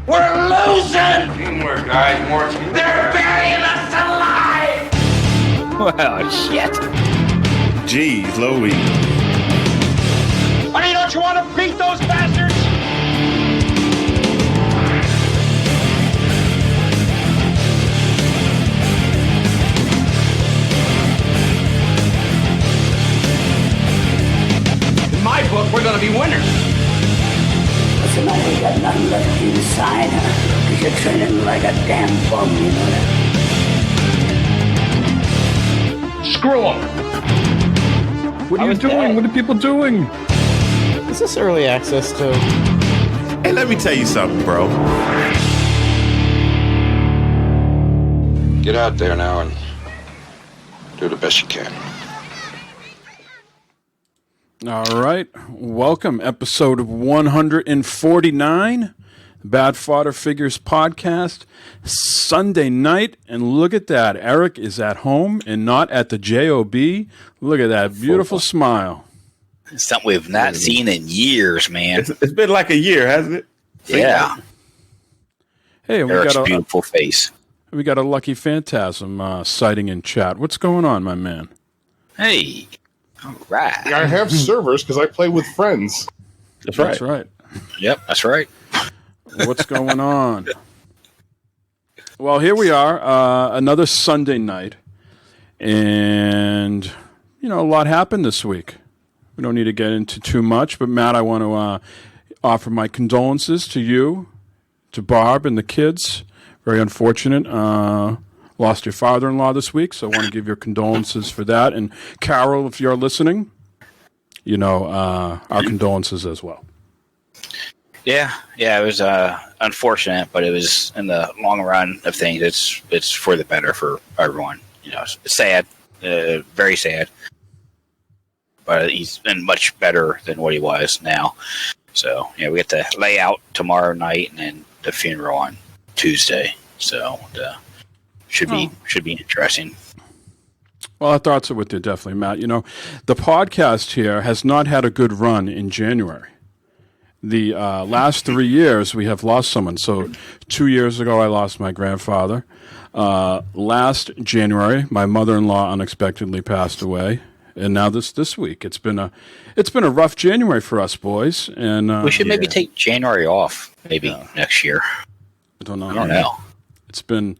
We're losing! Teamwork, guys. More teamwork. They're burying us alive! Well, shit. Jeez, Louie. Honey, don't you want to beat those bastards? In my book, we're going to be winners. Listen, I ain't got nothing left inside, because you're training like a damn bum, you know that? Screw them. What are you doing? What are people doing? Is this early access to? Hey, let me tell you something, bro. Get out there now and do the best you can. All right. Welcome. Episode 149. Bad Fodder Figures podcast. Sunday night. And look at that. Eric is at home and not at the JOB. Look at that beautiful smile. Something we've not seen in years, man. It's been like a year, hasn't it? Yeah. Hey, we Eric's got a beautiful face. we got a Lucky Phantasm sighting in chat. What's going on, my man? Hey. All right. I have servers because I play with friends. That's right. That's right. Yep, that's right. What's going on? Well, here we are, another Sunday night, and a lot happened this week. We don't need to get into too much, but Matt, I want to offer my condolences to you, to Barb and the kids. Very unfortunate. Lost your father-in-law this week, so I want to give your condolences for that. And Carol, if you're listening, our condolences as well. Yeah, it was unfortunate, but it was in the long run of things. It's for the better for everyone. It's sad, very sad, but he's been much better than what he was now. So we get to lay out tomorrow night and then the funeral on Tuesday. So should be interesting. Well, our thoughts are with you, definitely, Matt. The podcast here has not had a good run in January. The last 3 years, we have lost someone. So 2 years ago, I lost my grandfather. Last January, my mother-in-law unexpectedly passed away. And now this week, it's been a rough January for us boys. And we should maybe take January off, maybe next year. I don't know. It's been,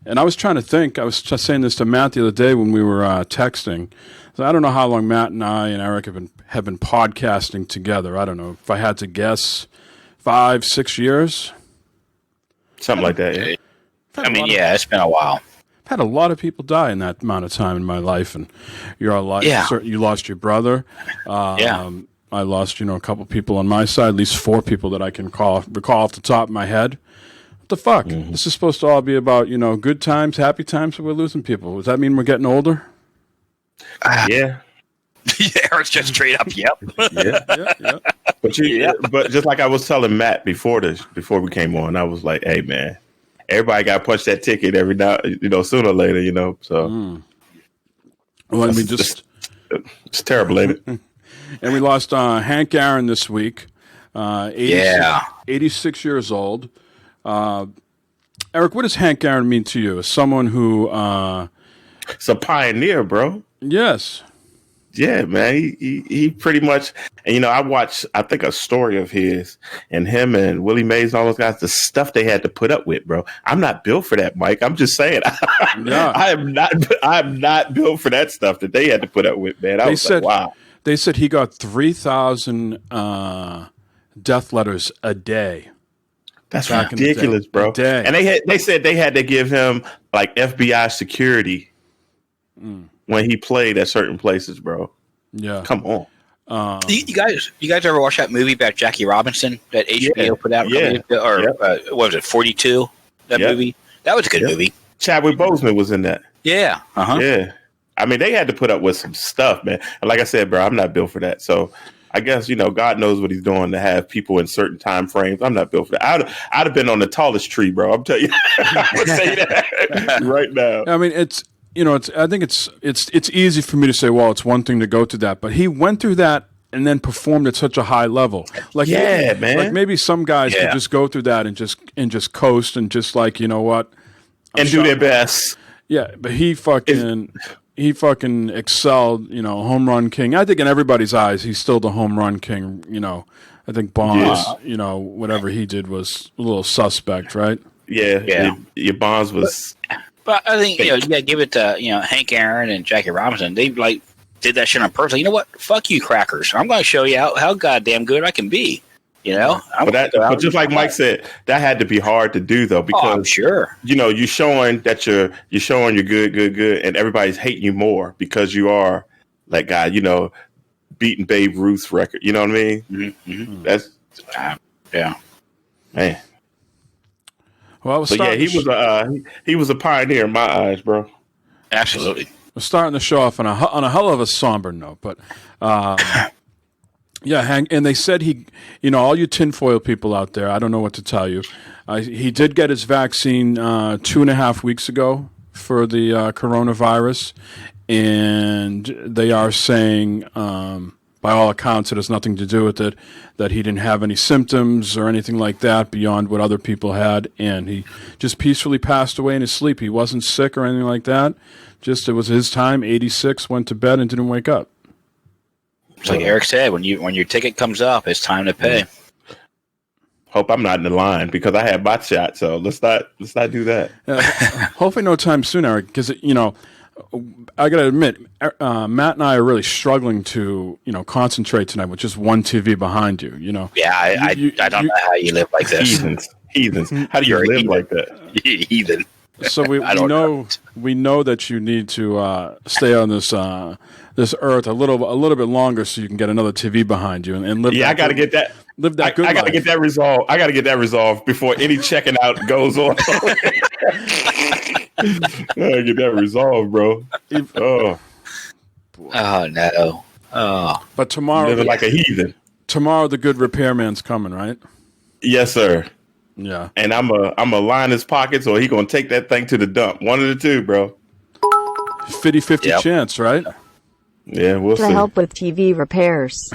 and I was trying to think. I was just saying this to Matt the other day when we were texting. So I don't know how long Matt and I and Eric have been podcasting together. I don't know if I had to guess, 5-6 years, Something like that. Yeah. It's been a while. I've had a lot of people die in that amount of time in my life, and you're alive. Yeah. You lost your brother. I lost, a couple people on my side, at least 4 people that I can recall off the top of my head. What the fuck? Mm-hmm. This is supposed to all be about, good times, happy times, but we're losing people. Does that mean we're getting older? Yeah. Eric's just straight up, yep. Yeah. But just like I was telling Matt before we came on, I was like, hey, man, everybody got to punch that ticket every now, sooner or later, so. Well, let me just. It's terrible, ain't it? And we lost Hank Aaron this week, 86 years old. Eric, what does Hank Aaron mean to you? As someone who... It's a pioneer, bro. Yes. Yeah, man. He pretty much... And, I watched, I think, a story of his, and him and Willie Mays and all those guys, the stuff they had to put up with, bro. I'm not built for that, Mike. I'm just saying. Yeah. I'm not built for that stuff that they had to put up with, man. I was like, wow. They said he got 3,000 death letters a day. That's ridiculous, bro. And they said they had to give him like FBI security when he played at certain places, bro. Yeah, come on. You guys ever watch that movie about Jackie Robinson that HBO put out? What was it, 42? That movie? That was a good movie. Chadwick Boseman was in that. Yeah. Yeah. I mean, they had to put up with some stuff, man. And like I said, bro, I'm not built for that. So I guess, God knows what he's doing to have people in certain time frames. I'm not built for that. I'd have been on the tallest tree, bro. I'm telling you. I would say that right now. I mean, I think it's easy for me to say, well, it's one thing to go through that. But he went through that and then performed at such a high level. Like, Yeah, man. Like maybe some guys Yeah. could just go through that and just coast and just like, you know what, and do their best. yeah. But he fucking excelled. You know, home run king. I think in everybody's eyes, he's still the home run king. You know, I think Bonds. You know, whatever he did was a little suspect, right? Yeah. Your Bonds was. But I think, you gotta give it to, Hank Aaron and Jackie Robinson. They, like, did that shit on purpose. Like, you know what? Fuck you, crackers. I'm going to show you how goddamn good I can be. You know? But just like Mike said, that had to be hard to do, though, because, I'm sure. you're showing that you're showing you're good, and everybody's hating you more because you are that guy, beating Babe Ruth's record. You know what I mean? Mm-hmm. That's, Yeah. man. Well, So yeah, he was a pioneer in my eyes, bro. Absolutely. We're starting the show off on a hell of a somber note, but yeah, Hank, and they said he, all you tinfoil people out there, I don't know what to tell you. He did get his vaccine 2.5 weeks ago for the coronavirus, and they are saying, by all accounts, it has nothing to do with it, that he didn't have any symptoms or anything like that beyond what other people had, and he just peacefully passed away in his sleep. He wasn't sick or anything like that. Just it was his time, 86, went to bed and didn't wake up. It's like Eric said, when your ticket comes up, it's time to pay. Hope I'm not in the line because I had my shot. So let's not do that. Hopefully, no time soon, Eric. Because I gotta admit, Matt and I are really struggling to concentrate tonight with just one TV behind you. Yeah, I don't know how you live like this. Heathens. How do you live like that? Heathen. So we know that you need to stay on this earth a little bit longer so you can get another TV behind you and live. Yeah, I got to get that. Live that good I got to life. get that resolved. I got to get that resolved before any checking out goes on. I gotta get that resolved, bro. Oh no. Oh. But tomorrow, living like a heathen. Tomorrow, the good repairman's coming, right? Yes, sir. Yeah. And I'm a line his pockets, or he gonna take that thing to the dump. One of the two, bro. 50-50 chance, right? Yeah, we'll see. To help with TV repairs.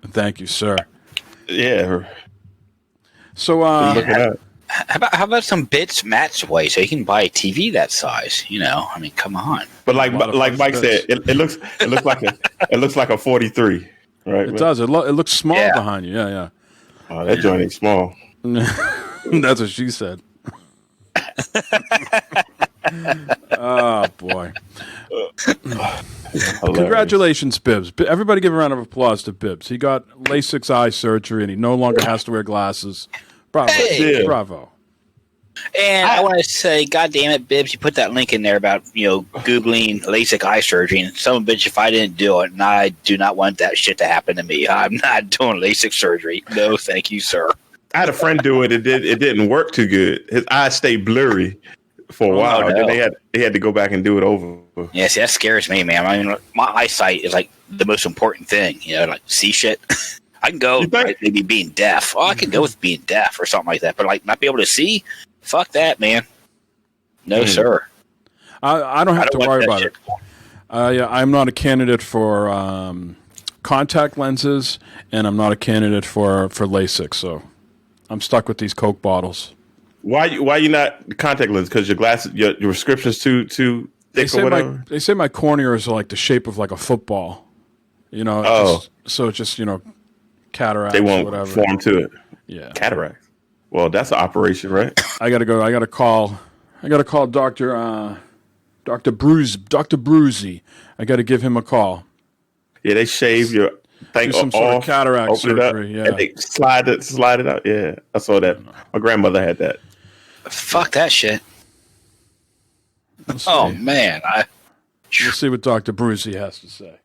Thank you, sir. Yeah. So, look it up. How about some bits Matt's way so he can buy a TV that size? I mean, come on. But like Mike said, it looks like a 43, right? It does. It looks small behind you. Yeah. Oh, that joint ain't small. That's what she said. Oh boy! Congratulations, Bibbs! Everybody, give a round of applause to Bibbs. He got LASIK eye surgery, and he no longer has to wear glasses. Bravo! Hey. Bravo! And I want to say, God damn it, Bibbs, you put that link in there about Googling LASIK eye surgery, and some bitch, if I didn't do it, and I do not want that shit to happen to me, I'm not doing LASIK surgery. No, thank you, sir. I had a friend do it. It didn't work too good. His eyes stayed blurry for a while. No. Then they had to go back and do it over. Yeah, see, that scares me, man. I mean, my eyesight is like the most important thing. Like see shit. I can go maybe being deaf. Oh, I can go with being deaf or something like that. But like not be able to see, fuck that, man. No, sir. I don't have to worry about it. I'm not a candidate for contact lenses, and I'm not a candidate for LASIK. So I'm stuck with these Coke bottles. Why you not contact lenses? Because your glasses, your prescription's too thick or whatever. They say my corneas are like the shape of like a football. So it's just cataracts. They won't or whatever. form to it. Yeah, cataracts. Well, that's an operation, right? I gotta go. I gotta call Doctor Bruzy. I gotta give him a call. Yeah, they shave your thing Do some off, sort of cataract open it up, surgery. Yeah, and they slide it out. Yeah, I saw that. My grandmother had that. Fuck that shit. Oh man, we'll see what Dr. Bruzy has to say.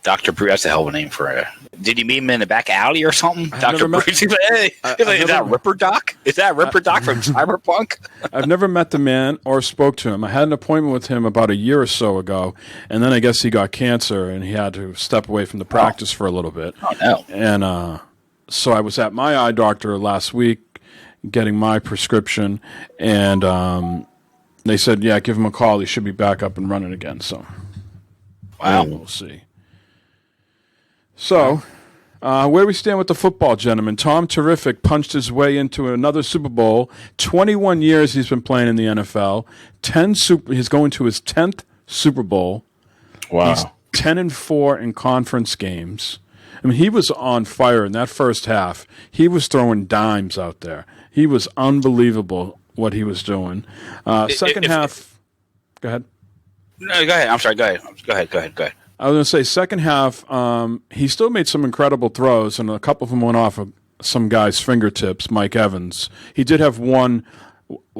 Dr. Bruce, that's a hell of a name for it. Did you meet him in the back alley or something? Dr. Bruce, he's like, hey, is that Ripper Doc? Is that Ripper Doc from Cyberpunk? I've never met the man or spoke to him. I had an appointment with him about a year or so ago, and then I guess he got cancer, and he had to step away from the practice for a little bit. Oh, no. And so I was at my eye doctor last week getting my prescription, and they said, yeah, give him a call. He should be back up and running again. So, wow. We'll see. So, where do we stand with the football, gentlemen? Tom Terrific punched his way into another Super Bowl. 21 years he's been playing in the NFL. He's going to his 10th Super Bowl. Wow. He's 10-4 in conference games. I mean, he was on fire in that first half. He was throwing dimes out there. He was unbelievable what he was doing. Second half. Go ahead. No, go ahead. I'm sorry. Go ahead. Go ahead. I was going to say, second half, he still made some incredible throws, and a couple of them went off of some guy's fingertips, Mike Evans. He did have one.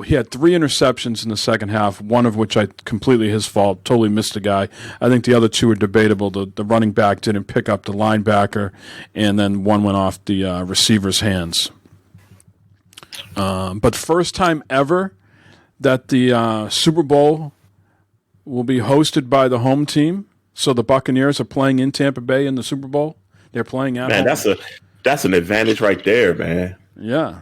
He had 3 interceptions in the second half, one of which completely his fault, totally missed a guy. I think the other 2 were debatable. The running back didn't pick up the linebacker, and then one went off the receiver's hands. But first time ever that the Super Bowl will be hosted by the home team. So the Buccaneers are playing in Tampa Bay in the Super Bowl. They're playing at home. Man, that's an advantage right there, man. Yeah.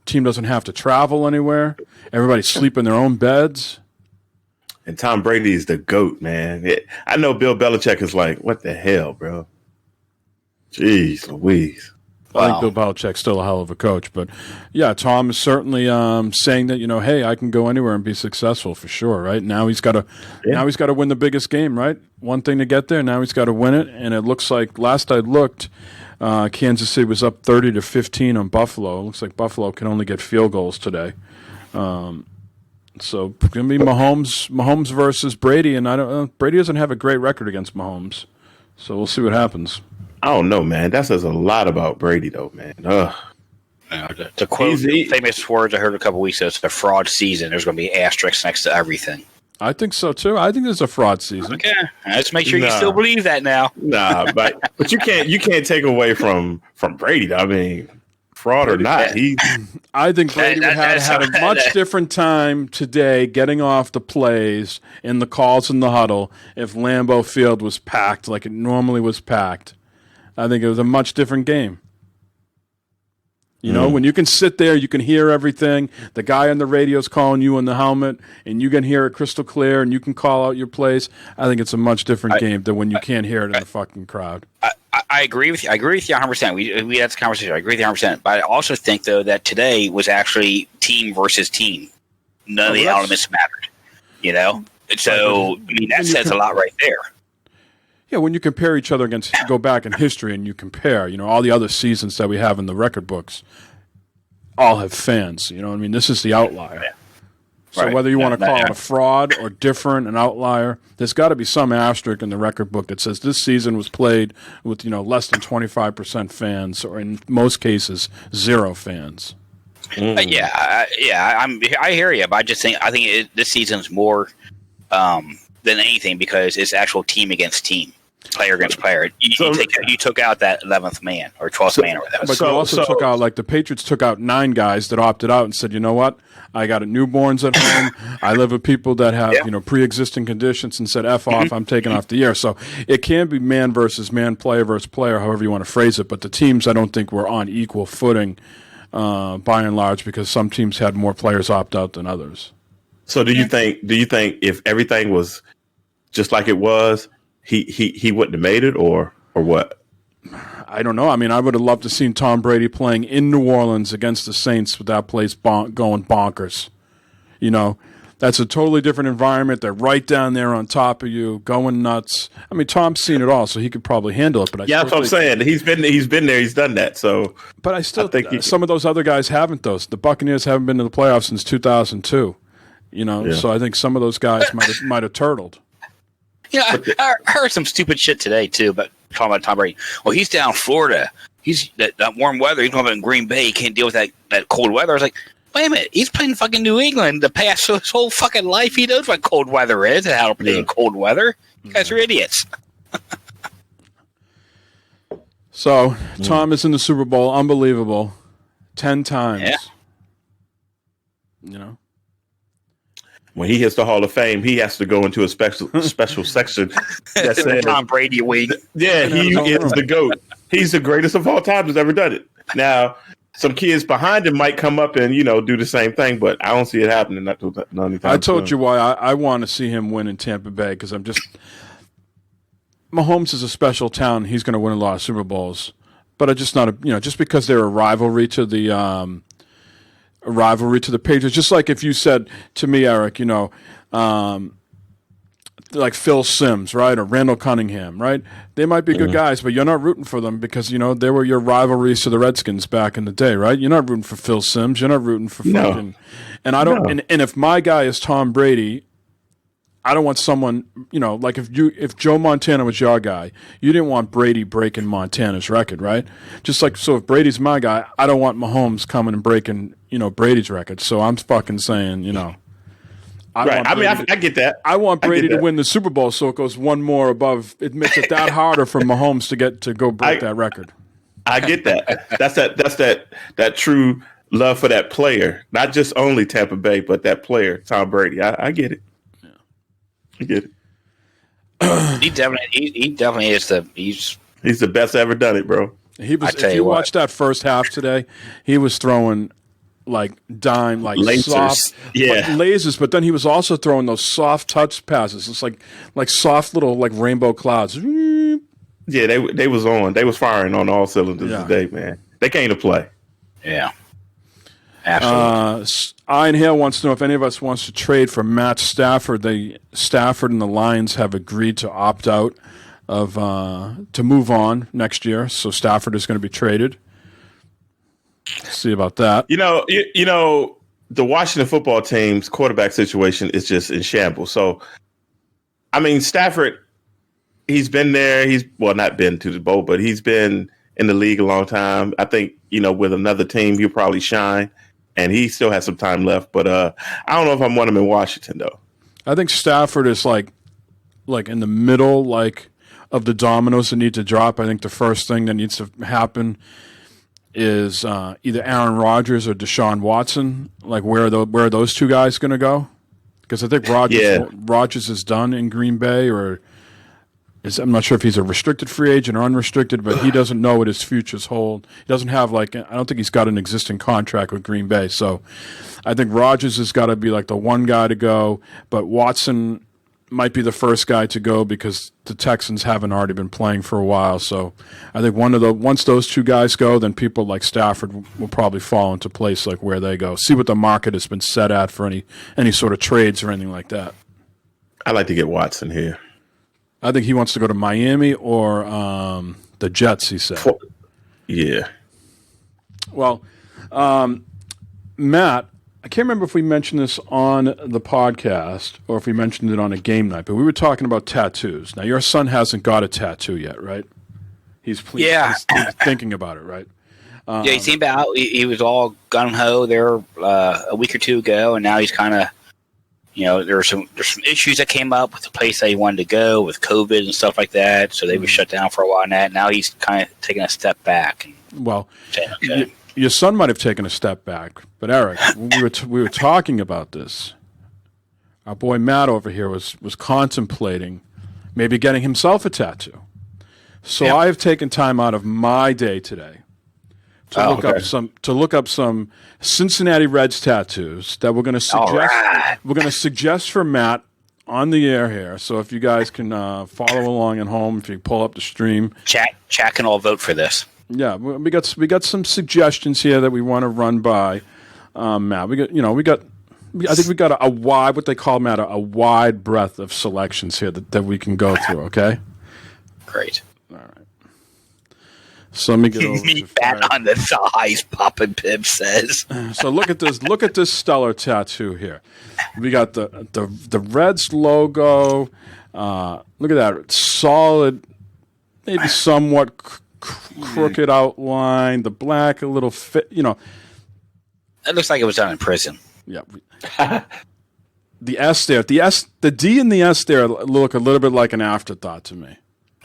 Team doesn't have to travel anywhere. Everybody sleep in their own beds. And Tom Brady is the GOAT, man. I know Bill Belichick is like, what the hell, bro? Jeez Louise. I think Bill Belichick's still a hell of a coach. But, yeah, Tom is certainly saying that, hey, I can go anywhere and be successful for sure, right? Now he's got to win the biggest game, right? One thing to get there. Now he's got to win it. And it looks like, last I looked, Kansas City was up 30-15 on Buffalo. It looks like Buffalo can only get field goals today. So it's going to be Mahomes versus Brady. And Brady doesn't have a great record against Mahomes. So we'll see what happens. I don't know, man. That says a lot about Brady, though, man. To quote famous words I heard a couple weeks ago, it's a fraud season. There's going to be asterisks next to everything. I think so, too. I think there's a fraud season. Okay. Let's make sure you still believe that now. Nah, but you can't take away from Brady. I mean, fraud or not, I think Brady would have had a much different time today getting off the plays in the calls in the huddle if Lambeau Field was packed like it normally was packed. I think it was a much different game. When you can sit there, you can hear everything. The guy on the radio's calling you on the helmet, and you can hear it crystal clear, and you can call out your plays. I think it's a much different game than when you can't hear it in the fucking crowd. I agree with you. I agree with you 100%. We had this conversation. I agree with you 100%. But I also think, though, that today was actually team versus team. None of the elements mattered. So, that says a lot right there. Yeah, when you compare each other against, go back in history and you compare, all the other seasons that we have in the record books all have fans. This is the outlier. Yeah. So whether you want to call it a fraud or different, an outlier, there's got to be some asterisk in the record book that says this season was played with, less than 25% fans, or in most cases, 0 fans. I hear you, but I think this season's more than anything because it's actual team against team. Player against player. You took out that 11th man or 12th man or whatever. But you also took out, like the Patriots took out 9 guys that opted out and said, you know what? I got newborns at home. I live with people that have pre-existing conditions and said, F off, I'm taking off the year. So it can be man versus man, player versus player, however you want to phrase it. But the teams, I don't think, were on equal footing by and large because some teams had more players opt out than others. So do you think if everything was just like it was, he wouldn't have made it, or what? I don't know. I mean, I would have loved to seen Tom Brady playing in New Orleans against the Saints with that place going bonkers. That's a totally different environment. They're right down there on top of you, going nuts. I mean, Tom's seen it all, so he could probably handle it. But that's what I'm saying. He's been there. He's done that. So, but I still think some of those other guys haven't. The Buccaneers haven't been to the playoffs since 2002. So I think some of those guys might have turtled. I heard some stupid shit today too, but talking about Tom Brady. Well, he's down in Florida. He's that warm weather. He's going in Green Bay. He can't deal with that cold weather. I was like, wait a minute. He's playing fucking New England the past his whole fucking life. He knows what cold weather is and how to play in cold weather. You guys are idiots. So Tom is in the Super Bowl. Unbelievable. 10 times. Yeah. When he hits the Hall of Fame, he has to go into a special section that says Tom Brady week. Yeah, he is the GOAT. He's the greatest of all time who's ever done it. Now, some kids behind him might come up and do the same thing, but I don't see it happening. I told you why I want to see him win in Tampa Bay because Mahomes is a special talent. He's going to win a lot of Super Bowls, but it's just not just because they're a rivalry to the Patriots. Just like if you said to me, Eric, like Phil Simms, right, or Randall Cunningham, right? They might be good guys, but you're not rooting for them because they were your rivalries to the Redskins back in the day, right? You're not rooting for Phil Simms. You're not rooting for fucking. And I don't. No. And if my guy is Tom Brady, I don't want someone, like if Joe Montana was your guy, you didn't want Brady breaking Montana's record, right? Just like, so if Brady's my guy, I don't want Mahomes coming and breaking, Brady's record. So I'm fucking saying, I get that. I want Brady to win the Super Bowl so it goes one more above. It makes it that harder for Mahomes to go break that record. I get that. That's that true love for that player, not just only Tampa Bay, but that player, Tom Brady. I get it. I get it. He definitely is he's the best ever done it, bro. If you watch that first half today, he was throwing like dime, like lasers. Soft, lasers. But then he was also throwing those soft touch passes. It's like soft little like rainbow clouds. Yeah, they was on. They was firing on all cylinders today, man. They came to play. Yeah. Absolutely. Ian Hale wants to know if any of us wants to trade for Matt Stafford. Stafford and the Lions have agreed to opt out of to move on next year. So Stafford is going to be traded. See about that. The Washington football team's quarterback situation is just in shambles. So, I mean, Stafford, he's been there. He's not been to the bowl, but he's been in the league a long time. I think with another team, he'll probably shine. And he still has some time left, but I don't know if I want him in Washington though. I think Stafford is like in the middle, like of the dominoes that need to drop. I think the first thing that needs to happen is either Aaron Rodgers or Deshaun Watson. Like where are those two guys going to go? Because I think Rodgers is done in Green Bay, I'm not sure if he's a restricted free agent or unrestricted, but he doesn't know what his futures hold. He doesn't have I don't think he's got an existing contract with Green Bay. So I think Rodgers has got to be like the one guy to go, but Watson might be the first guy to go because the Texans haven't already been playing for a while. So I think once those two guys go, then people like Stafford will probably fall into place like where they go. See what the market has been set at for any sort of trades or anything like that. I'd like to get Watson here. I think he wants to go to Miami or the Jets, he said. Yeah. Well, Matt, I can't remember if we mentioned this on the podcast or if we mentioned it on a game night, but we were talking about tattoos. Now, your son hasn't got a tattoo yet, right? He's thinking about it, right? He seemed out. He was all gung-ho there a week or two ago, and now he's kind of there's some issues that came up with the place that he wanted to go with COVID and stuff like that. So they were shut down for a while. And now he's kind of taking a step back. Well, your son might have taken a step back, but Eric, we were talking about this. Our boy Matt over here was contemplating maybe getting himself a tattoo. So I have taken time out of my day today to look up some Cincinnati Reds tattoos that we're going to suggest. Right. We're going to suggest for Matt on the air here. So if you guys can follow along at home, if you pull up the stream, chat can all vote for this. Yeah, we got some suggestions here that we want to run by Matt. I think we got a wide, what they call, Matt, a wide breadth of selections here that we can go through. Okay. Great. All right. So let me get over to bat on the thighs, Papa Pip says. So look at this stellar tattoo here. We got the Reds logo. Look at that solid, maybe somewhat crooked outline. The black, a little fit. It looks like it was done in prison. Yeah. The S there, the D and the S there look a little bit like an afterthought to me.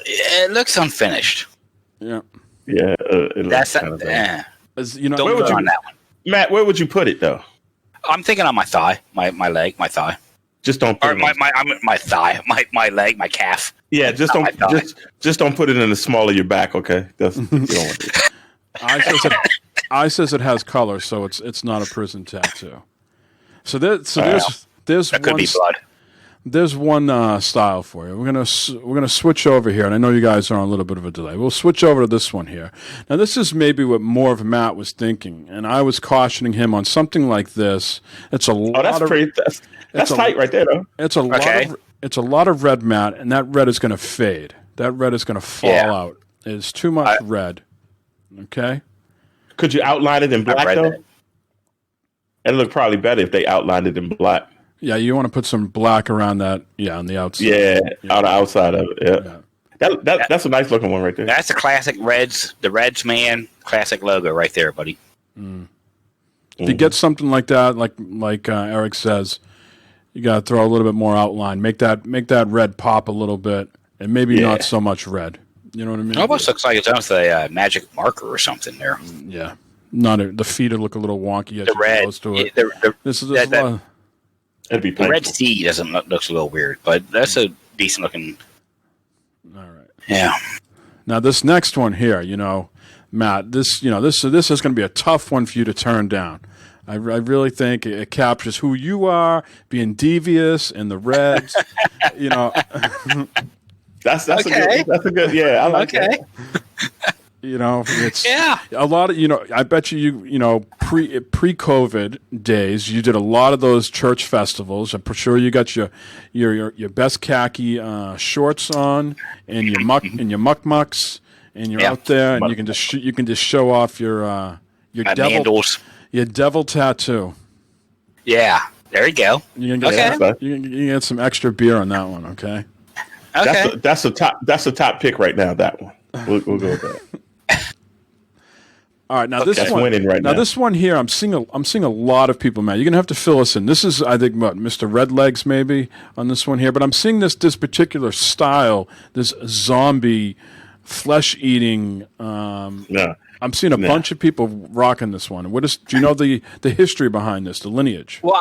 It looks unfinished. Yeah. Yeah, that's kind of don't put on that one, Matt. Where would you put it though? I'm thinking on my thigh, my leg, my thigh. Just don't put my thigh, my leg, my calf. Yeah, just don't put it in the small of your back. Okay, you don't want it. I says it has color, so it's not a prison tattoo. So there's that could be blood. There's one style for you. We're gonna switch over here, and I know you guys are on a little bit of a delay. We'll switch over to this one here. Now, this is maybe what more of Matt was thinking, and I was cautioning him on something like this. It's a lot. That's tight right there, though. It's a lot of red, Matt, and that red is going to fade. That red is going to fall out. It's too much red. Okay. Could you outline it in black though? It'd look probably better if they outlined it in black. Yeah, you want to put some black around that. Yeah, on the outside. Yeah, on the outside of it. Yeah. That's a nice looking one right there. That's the classic Reds, the Reds man classic logo right there, buddy. If you get something like that, like Eric says, you got to throw a little bit more outline. Make that red pop a little bit, and maybe not so much red. You know what I mean? It almost looks like it's almost a magic marker or something there. Yeah, the feet look a little wonky. The red, close to it. It'd be the red C looks a little weird, but that's a decent looking. All right. Yeah. Now this next one here, Matt, this is going to be a tough one for you to turn down. I really think it captures who you are, being devious in the Reds. That's a good. Yeah, I like that. It's a lot of I bet you pre-COVID days you did a lot of those church festivals. I'm sure you got your best khaki shorts on and your mucks and you're out there and you can just show off your devil tattoo. Yeah, there you go. You can get some extra beer on that one. Okay. Okay. That's the top pick right now. That one. We'll go with that. All right, now this That's one. winning right now. This one here, I'm seeing a lot of people, man. You're gonna have to fill us in. This is, I think, Mr. Redlegs maybe on this one here, but I'm seeing this particular style, this zombie flesh eating. I'm seeing a bunch of people rocking this one. Do you know the history behind this, the lineage? Well,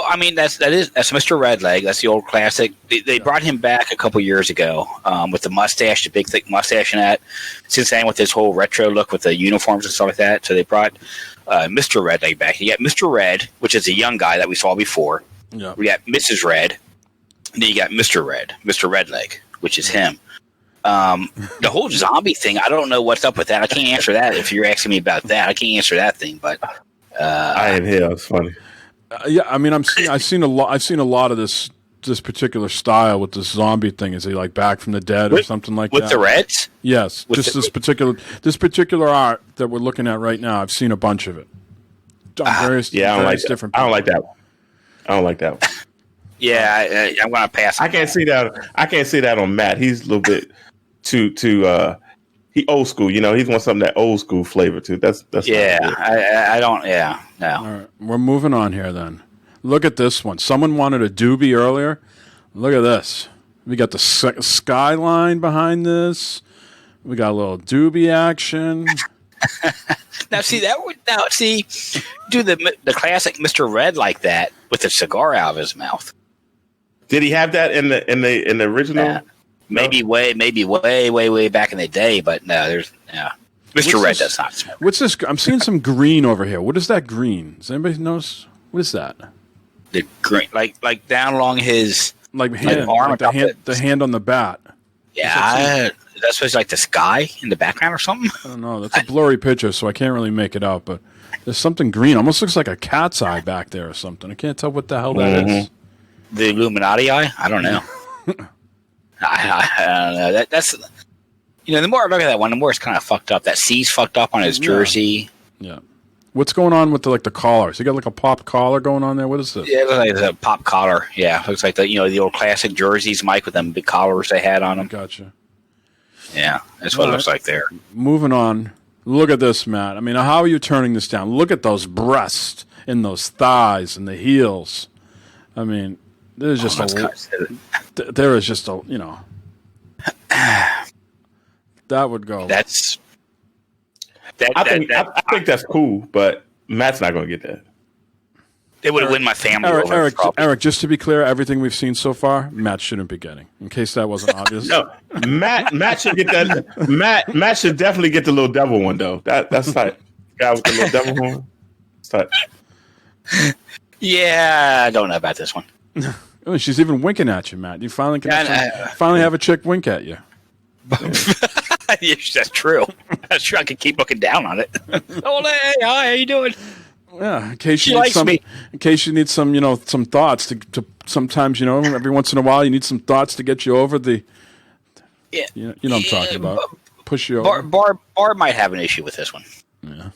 I mean that's Mr. Redleg. That's the old classic. They brought him back a couple years ago with the mustache, the big thick mustache, and that. Since then, with this whole retro look with the uniforms and stuff like that, so they brought Mr. Redleg back. You got Mr. Red, which is a young guy that we saw before. Yeah. We got Mrs. Red, and then you got Mr. Red, Mr. Redleg, which is him. The whole zombie thing, I don't know what's up with that. I can't answer that. If you're asking me about that, I can't answer that thing. But I am here. It's funny. I mean, I've seen a lot of this particular style with this zombie thing. Is he like back from the dead or something like that? With the Reds? Yes, this particular art that we're looking at right now. I've seen a bunch of it. I don't like that. I don't like that one. I don't like that one. Yeah, I'm gonna pass. I can't see that. I can't see that on Matt. He's a little bit too he old school. He wants something that old school flavor to. That's I don't. Yeah, no. All right, we're moving on here then. Look at this one. Someone wanted a doobie earlier. Look at this. We got the skyline behind this. We got a little doobie action. Now see do the classic Mr. Red like that with a cigar out of his mouth. Did he have that in the original? Maybe way back in the day, but no, Mr. Red does not smoke. What's this? I'm seeing some green over here. What is that green? Does anybody notice? What is that? The green, like down along his arm, like the hand on the bat. Yeah, that's supposed to like the sky in the background or something. I don't know. That's a blurry picture, so I can't really make it out. But there's something green. Almost looks like a cat's eye back there or something. I can't tell what the hell that is. The Illuminati eye? I don't know. I don't know. That's the more I look at that one, the more it's kind of fucked up. That C's fucked up on his jersey. Yeah. What's going on with the collars? You got like a pop collar going on there. What is this? Yeah, it looks like it's a pop collar. Yeah, looks like the old classic jerseys, Mike, with them big collars they had on them. Gotcha. Yeah, that's what it looks like there. Moving on. Look at this, Matt. I mean, how are you turning this down? Look at those breasts and those thighs and the heels. I mean, there's just there is just a that would go. I think that's cool, but Matt's not going to get that. It would win my family over. Eric, just to be clear, everything we've seen so far, Matt shouldn't be getting. In case that wasn't obvious. No, Matt should get that. Matt should definitely get the little devil one though. That's tight. Guy with the little devil one. It's tight. Yeah, I don't know about this one. I mean, she's even winking at you, Matt. You finally finally have a chick wink at you. Yes, that's true. That's true. I can keep looking down on it. Oh, hey, hi, how you doing? Yeah, in case She you need likes some, me. in case you need some, some thoughts to sometimes, every once in a while you need some thoughts to get you over the. Yeah, You know what I'm talking about. Push you over. Barb might have an issue with this one. Yeah,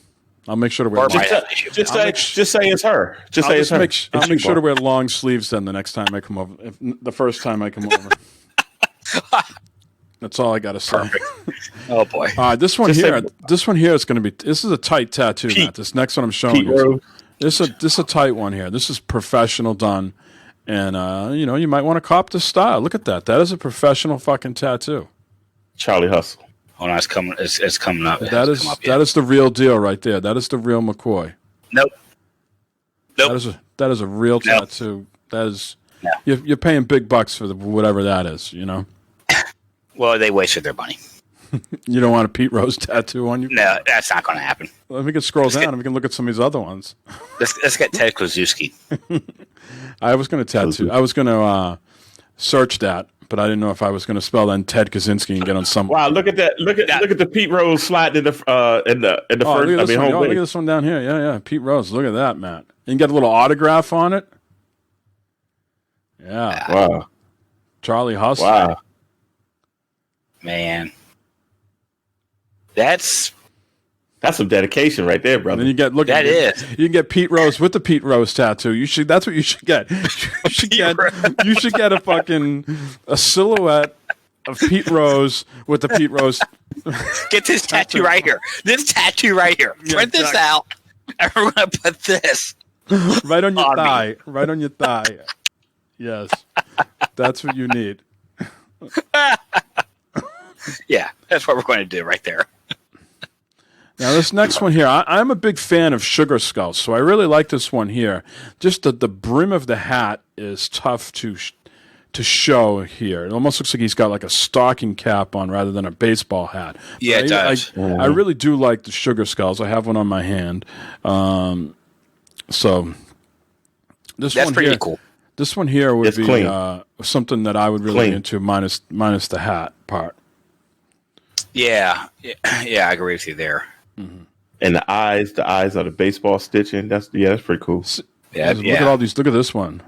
I'll make sure to wear. Barb might have an issue. Just say it's her. Just say it's her. I'll make sure to wear long sleeves then the next time I come over. The first time I come over. That's all I got to say. Perfect. Oh boy. This one here is going to be. This is a tight tattoo, Matt. This next one I'm showing you. This is a tight one here. This is professional done, and you might want to cop this style. Look at that. That is a professional fucking tattoo. Charlie Hustle. Hold on, it's coming. It's coming up. That is the real deal right there. That is the real McCoy. Nope. That is a real tattoo. That is. No. You're paying big bucks for whatever that is. Well, they wasted their money. You don't want a Pete Rose tattoo on you? No, that's not going to happen. Well, we can scroll down and we can look at some of these other ones. Let's get Ted Klaczewski. I was going to tattoo. I was going to search that, but I didn't know if I was going to spell then Ted Kaczynski and get on some. Wow! Look at that! Look at the Pete Rose slide in the first. Look at this one down here. Yeah. Pete Rose. Look at that, Matt. And you get a little autograph on it. Yeah. Wow. Charlie Hustle. Wow. Man, that's some dedication right there, brother. And then you get you can get Pete Rose with the Pete Rose tattoo. That's what you should get. You should get a silhouette of Pete Rose with the Pete Rose. Get this tattoo right here. This tattoo right here. Print this out, and we're gonna put this right on your thigh. Me. Right on your thigh. Yes, that's what you need. Yeah, that's what we're going to do right there. Now, this next one here, I'm a big fan of Sugar Skulls, so I really like this one here. Just the brim of the hat is tough to show here. It almost looks like he's got like a stocking cap on rather than a baseball hat. Yeah, it does. I really do like the Sugar Skulls. I have one on my hand. So that's pretty cool. This one here would be something that I would really be into, minus the hat part. Yeah, I agree with you there. Mm-hmm. And the eyes are the baseball stitching. That's pretty cool. Yeah, look at all these. Look at this one.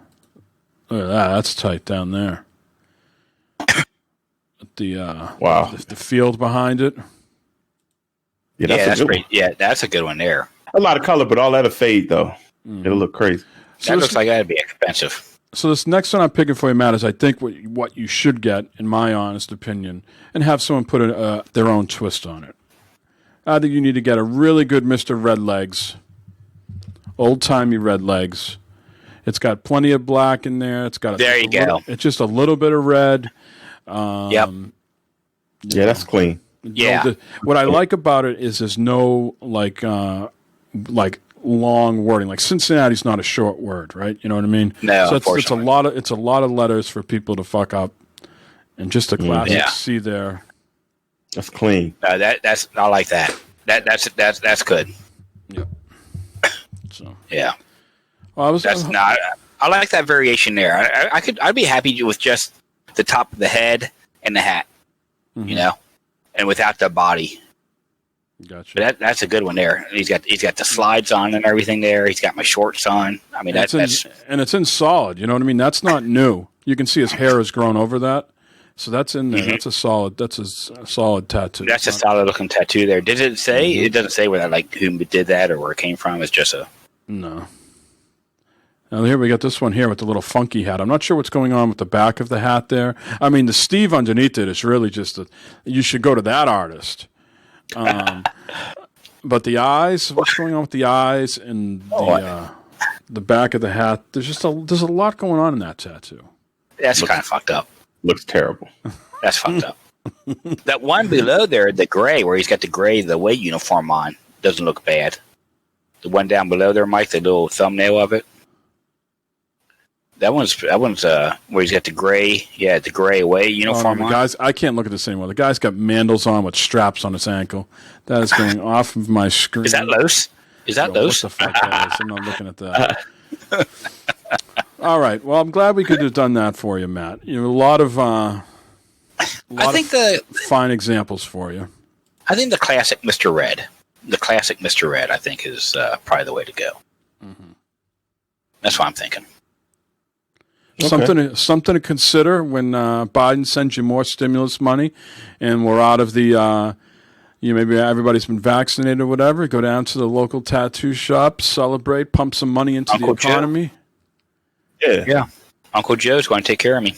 Look at that. That's tight down there. Wow. The field behind it. Yeah, that's great. Yeah, that's a good one there. A lot of color, but all that'll fade though. It'll look crazy. That looks like that'd be expensive. So this next one I'm picking for you, Matt, is I think what you should get, in my honest opinion, and have someone put their own twist on it. I think you need to get a really good Mr. Red Legs, old-timey Red Legs. It's got plenty of black in there. It's got it's just a little bit of red. Yep. Yeah, that's clean. Yeah. What I like about it is there's no like long wording. Like Cincinnati's not a short word, right? You know what I mean? No, so it's a lot of letters for people to fuck up, and just a classic C there. That's clean. I like that. That's good. Yep. So yeah. Well, I like that variation there. I'd be happy with just the top of the head and the hat, and without the body. Gotcha. But that's a good one there. He's got the slides on and everything there. He's got my shorts on. I mean, that's it's in solid. You know what I mean? That's not new. You can see his hair has grown over that, so that's in there. Mm-hmm. That's a solid tattoo. That's a solid looking tattoo there. Did it say? Mm-hmm. It doesn't say where who did that or where it came from. It's just a no. Now here we got this one here with the little funky hat. I'm not sure what's going on with the back of the hat there. I mean, the Steve underneath it is really just you should go to that artist. But the eyes, what's going on with the eyes and the back of the hat? There's a lot going on in that tattoo. That's kind of fucked up. Looks terrible. That's fucked up. That one below there, the gray, where he's got the weight uniform on, doesn't look bad. The one down below there, Mike, the little thumbnail of it. That one's where he's got the gray away uniform on. Guys, I can't look at this anymore. The guy's got mandals on with straps on his ankle. That is going off of my screen. Is that Los? Is that Los? What the fuck that is? I'm not looking at that. All right. Well, I'm glad we could have done that for you, Matt. You know, a lot of fine examples for you. I think the classic Mr. Red. The classic Mr. Red, I think, is probably the way to go. Mm-hmm. That's what I'm thinking. Okay. Something to consider when Biden sends you more stimulus money, and we're out of the. Maybe everybody's been vaccinated or whatever. Go down to the local tattoo shop, celebrate, pump some money into the economy. Yeah. Uncle Joe's going to take care of me.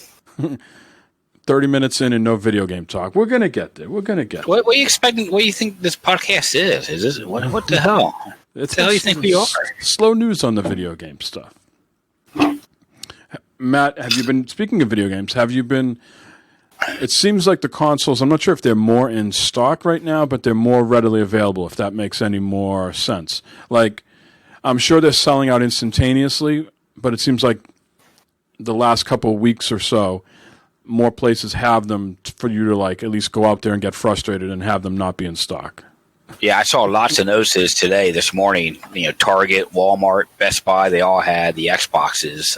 30 minutes in and no video game talk. We're going to get there. What are you expecting? What do you think this podcast is? Is this what the hell? What the hell do you think we are? Slow news on the video game stuff. Matt, speaking of video games, it seems like the consoles, I'm not sure if they're more in stock right now, but they're more readily available, if that makes any more sense. Like, I'm sure they're selling out instantaneously, but it seems like the last couple of weeks or so, more places have them for you to like at least go out there and get frustrated and have them not be in stock. Yeah, I saw lots of notices this morning. Target, Walmart, Best Buy, they all had the Xboxes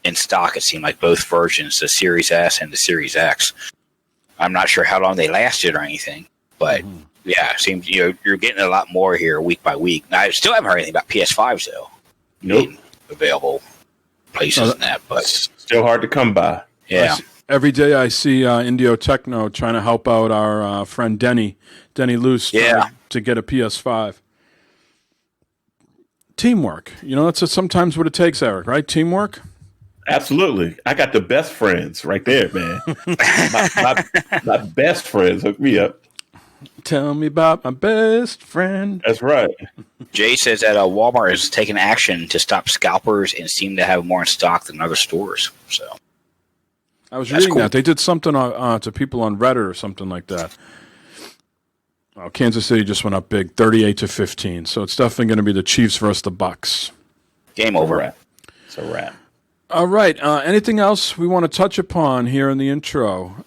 in stock. It seemed like both versions, the Series S and the Series X. I'm not sure how long they lasted or anything, but yeah, it seems you're getting a lot more here week by week. Now, I still haven't heard anything about PS5s though. Nope. Available places and that, but still hard to come by. Yeah. Every day I see Indio Techno trying to help out our friend Denny Luce to get a PS5. Teamwork. That's sometimes what it takes, Eric, right? Teamwork? Absolutely. I got the best friends right there, man. my best friends hook me up. Tell me about my best friend. That's right. Jay says that Walmart is taking action to stop scalpers and seem to have more in stock than other stores. So I was reading that. They did something to people on Reddit or something like that. Kansas City just went up big, 38-15. So it's definitely going to be the Chiefs versus the Bucks. Game over. It's a wrap. All right. Anything else we want to touch upon here in the intro?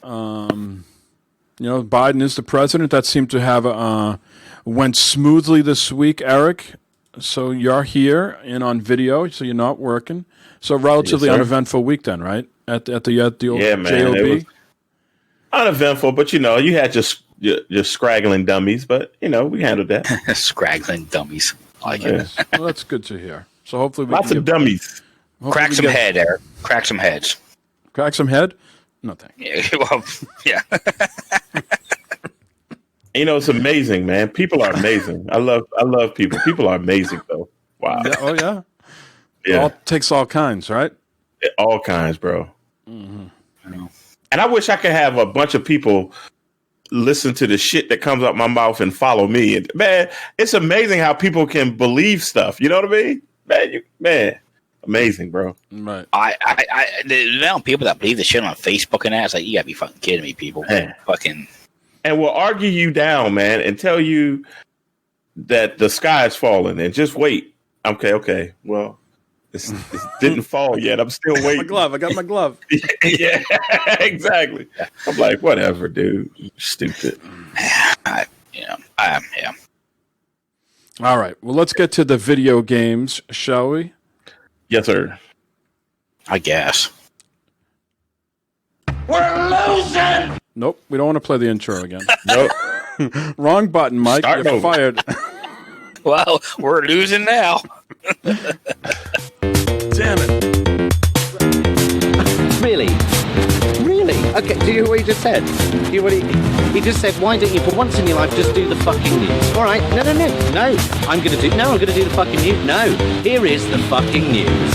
Biden is the president. That seemed to have went smoothly this week, Eric. So you're here and on video, so you're not working. So relatively uneventful week then, right? At the old man, JOB? it was uneventful, but you had just scraggling dummies, but we handled that. Scraggling dummies. I like it. Well, that's good to hear. So hopefully we lots of dummies. Crack some head, Eric. Crack some heads. Crack some head? No thanks. Yeah, well, yeah. It's amazing, man. People are amazing. I love people. People are amazing, though. Wow. Yeah, oh yeah. Yeah. Takes all kinds, right? All kinds, bro. Mm-hmm. I know. And I wish I could have a bunch of people listen to the shit that comes out my mouth and follow me. And man, it's amazing how people can believe stuff. You know what I mean? Man, amazing, bro. Right. The amount of people that believe the shit on Facebook and that, it's like, you gotta be fucking kidding me, people. Man. Fucking. And will argue you down, man, and tell you that the sky is falling and just wait. Okay. Well, it didn't fall yet. I'm still waiting. I got my glove. Yeah, exactly. I'm like, whatever, dude. Stupid. Yeah. All right. Well, let's get to the video games, shall we? Yes, sir. I guess. We're losing! Nope. We don't want to play the intro again. Nope. Wrong button, Mike. Start You're over. fired. Well, we're losing now. Damn it. Really? Okay, do you hear what he just said? He just said, why don't you, for once in your life, just do the fucking news? All right, no. I'm going to do the fucking news. No, here is the fucking news.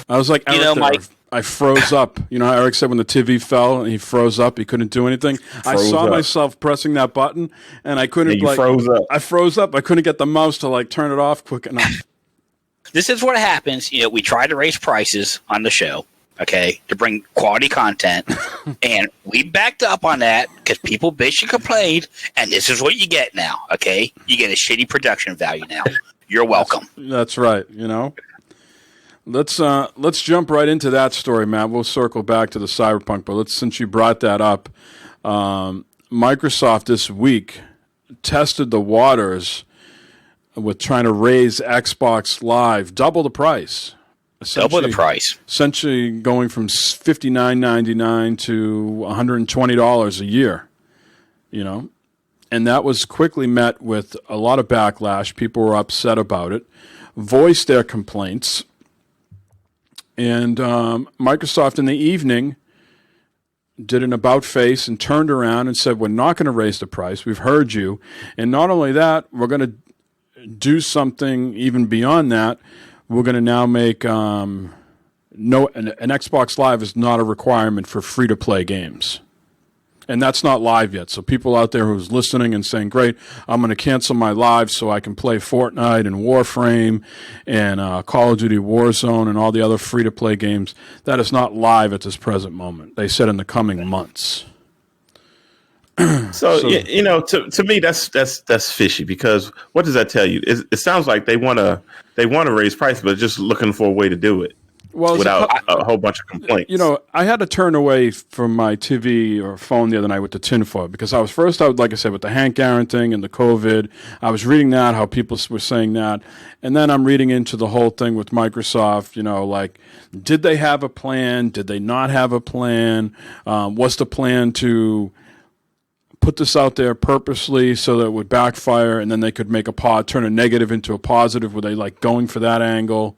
I was like, Eric, Mike. I froze up. You know how Eric said when the TV fell and he froze up, he couldn't do anything? I saw myself pressing that button and I couldn't, froze up. I froze up. I couldn't get the mouse to turn it off quick enough. This is what happens. We try to raise prices on the show, okay, to bring quality content, and we backed up on that because people bitch and complained, and this is what you get now, okay? You get a shitty production value now. You're welcome. That's right. Let's jump right into that story, Matt. We'll circle back to the Cyberpunk, but since you brought that up, Microsoft this week tested the waters with trying to raise Xbox Live double the price. Double the price. Essentially going from $59.99 to $120 a year, you know. And that was quickly met with a lot of backlash. People were upset about it, voiced their complaints. And Microsoft in the evening did an about face and turned around and said, we're not going to raise the price. We've heard you. And not only that, we're going to do something even beyond that. We're going to now make an Xbox Live is not a requirement for free-to-play games. And that's not live yet. So people out there who's listening and saying, great, I'm going to cancel my live so I can play Fortnite and Warframe and Call of Duty Warzone and all the other free-to-play games, that is not live at this present moment. They said in the coming months. So you know, to me, that's fishy, because what does that tell you? It sounds like they want to raise prices, but just looking for a way to do it. Well, without a whole bunch of complaints. You know, I had to turn away from my TV or phone the other night with the tinfoil, because I was like I said, with the Hank Aaron thing and the COVID, I was reading that, how people were saying that. And then I'm reading into the whole thing with Microsoft, you know, like, did they have a plan? Did they not have a plan? Was the plan to put this out there purposely so that it would backfire and then they could make turn a negative into a positive? Were they like going for that angle?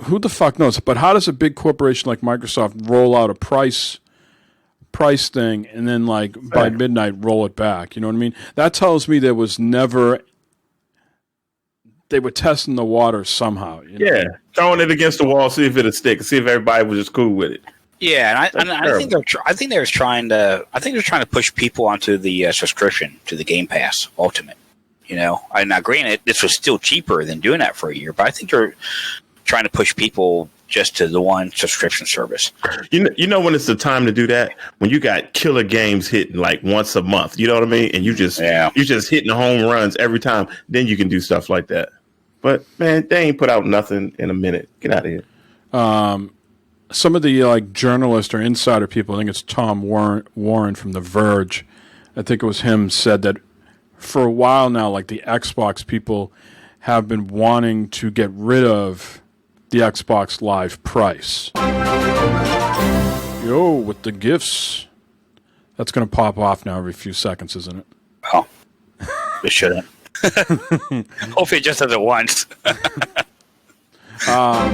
Who the fuck knows? But how does a big corporation like Microsoft roll out a price thing and then like by midnight roll it back? You know what I mean? That tells me there was never. They were testing the water somehow. You know? Yeah, throwing it against the wall, see if it'll stick, see if everybody was just cool with it. Yeah, and I think they're trying to push people onto the subscription to the Game Pass Ultimate. You know, now granted, this was still cheaper than doing that for a year, but I think they're trying to push people just to the one subscription service. You know when it's the time to do that? When you got killer games hitting like once a month, you know what I mean? And you just hitting home runs every time, then you can do stuff like that. But man, they ain't put out nothing in a minute. Get out of here. Some of the like journalists or insider people, I think it's Tom Warren from The Verge, I think it was him, said that for a while now, like the Xbox people have been wanting to get rid of the Xbox Live price. Yo, with the gifts. That's going to pop off now every few seconds, isn't it? Oh, it shouldn't. Hopefully it just does it once. God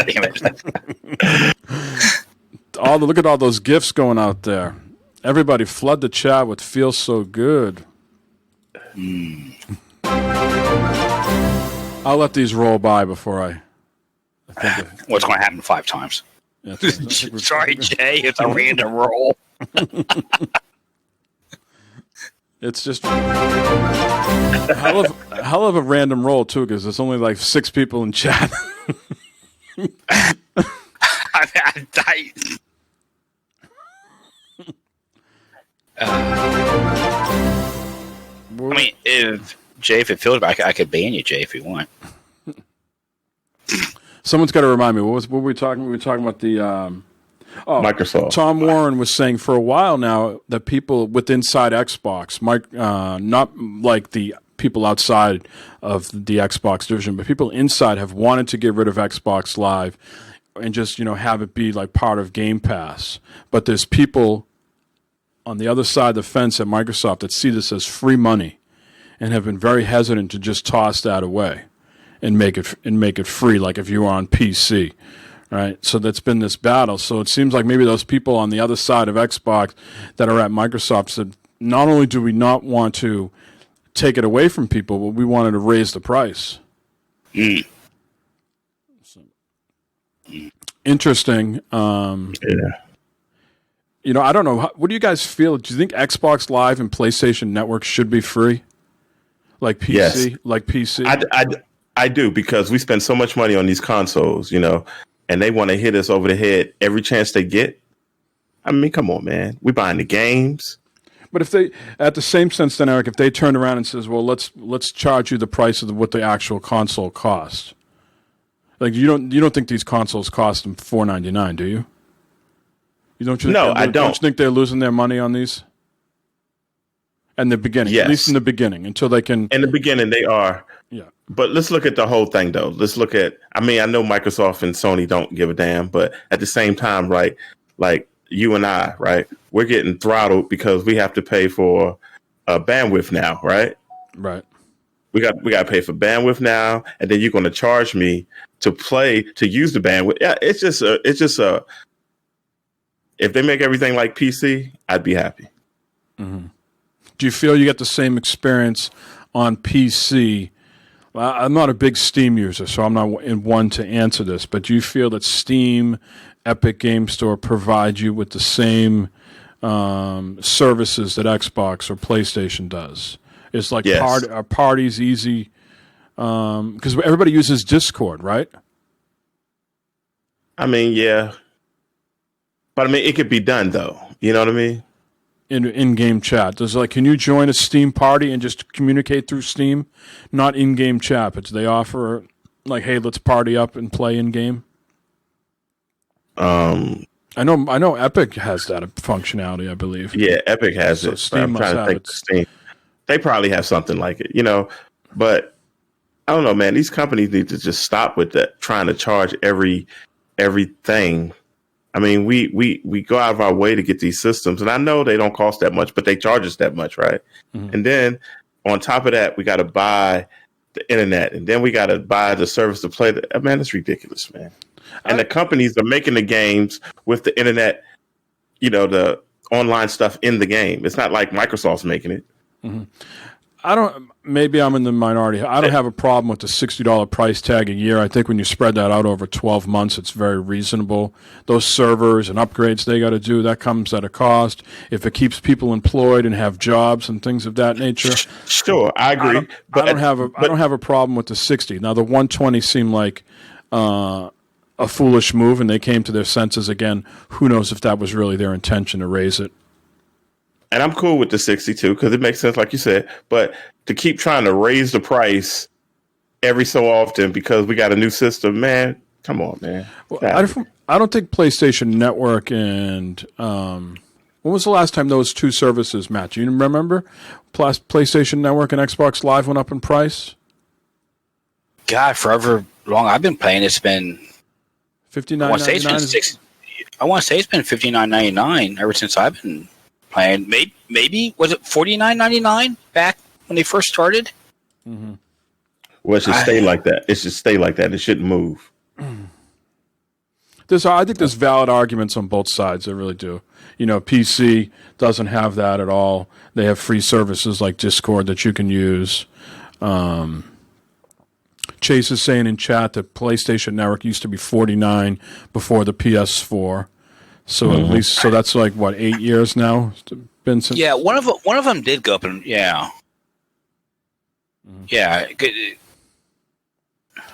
damn it. Look at all those gifts going out there. Everybody flood the chat with "Feels So Good." I'll let these roll by before I think what's going to happen 5 times. Yeah, sorry, Jay, it's a random roll. It's just a hell of a random roll too, because there's only like 6 people in chat. I mean, if it feels bad, I could ban you, Jay, if you want. Someone's got to remind me. What were we talking? We were talking about the Microsoft. Tom Warren was saying for a while now that people with inside Xbox, not like the people outside of the Xbox division, but people inside have wanted to get rid of Xbox Live and just, you know, have it be like part of Game Pass. But there's people on the other side of the fence at Microsoft that see this as free money and have been very hesitant to just toss that away and make it free, like if you were on PC, right? So that's been this battle. So it seems like maybe those people on the other side of Xbox that are at Microsoft said, not only do we not want to take it away from people, but we wanted to raise the price. Interesting. You know, I don't know. What do you guys feel? Do you think Xbox Live and PlayStation Network should be free? Like PC? Yes. Like PC? I do, because we spend so much money on these consoles, you know, and they want to hit us over the head every chance they get. I mean, come on, man. We're buying the games. But if they, at the same sense, then Eric, if they turn around and says, "Well, let's charge you the price of what the actual console costs," like you don't think these consoles cost them $499, do you? You don't? No, I don't. Don't you think they're losing their money on these? In the beginning, Yes. at least in the beginning, until they can. In the beginning, they are. Yeah. But let's look at the whole thing, though. Let's look at. I mean, I know Microsoft and Sony don't give a damn, but at the same time, right? Like you and I, right? We're getting throttled because we have to pay for bandwidth now, right? Right. We got to pay for bandwidth now, and then you're going to charge me to use the bandwidth. Yeah, it's just a. If they make everything like PC, I'd be happy. Mm-hmm. Do you feel you get the same experience on PC? Well, I'm not a big Steam user, so I'm not in one to answer this. But do you feel that Steam, Epic Game Store provide you with the same services that Xbox or PlayStation does? It's like Yes. are parties easy? Because everybody uses Discord, right? I mean, yeah, but I mean, it could be done though. You know what I mean? In-game chat. Can you join a Steam party and just communicate through Steam? Not in-game chat, but do they offer like, hey, let's party up and play in-game? I know Epic has that functionality, I believe. Yeah, Epic has So it. Steam I'm must trying to have think. it. Steam, they probably have something like it, But I don't know, man. These companies need to just stop with that, trying to charge everything. I mean, we go out of our way to get these systems, and I know they don't cost that much, but they charge us that much, right? Mm-hmm. And then on top of that, we got to buy the internet, and then we got to buy the service to play. Man, it's ridiculous, man. And the companies are making the games with the internet, the online stuff in the game. It's not like Microsoft's making it. Mm-hmm. Maybe I'm in the minority. I don't have a problem with the $60 price tag a year. I think when you spread that out over 12 months, it's very reasonable. Those servers and upgrades they got to do, that comes at a cost. If it keeps people employed and have jobs and things of that nature. Sure, I agree. I don't have a problem with the 60. Now the 120 seemed like a foolish move, and they came to their senses again. Who knows if that was really their intention to raise it? And I'm cool with the 62 because it makes sense, like you said. But to keep trying to raise the price every so often because we got a new system, man, come on, man. Well, I don't think PlayStation Network and when was the last time those two services, Matt? Do you remember? PlayStation Network and Xbox Live went up in price? God, forever long I've been playing, it's been $59.99. I want to say it's been $59.99 ever since I've been playing. Maybe was it $49.99 back when they first started? Mm-hmm. Well, it should stay like that. It should stay like that. It shouldn't move. I think there's valid arguments on both sides. I really do. PC doesn't have that at all. They have free services like Discord that you can use. Chase is saying in chat that PlayStation Network used to be $49 before the PS4. So at least, that's like what, 8 years now? It's been since. Yeah, one of them did go up, and yeah.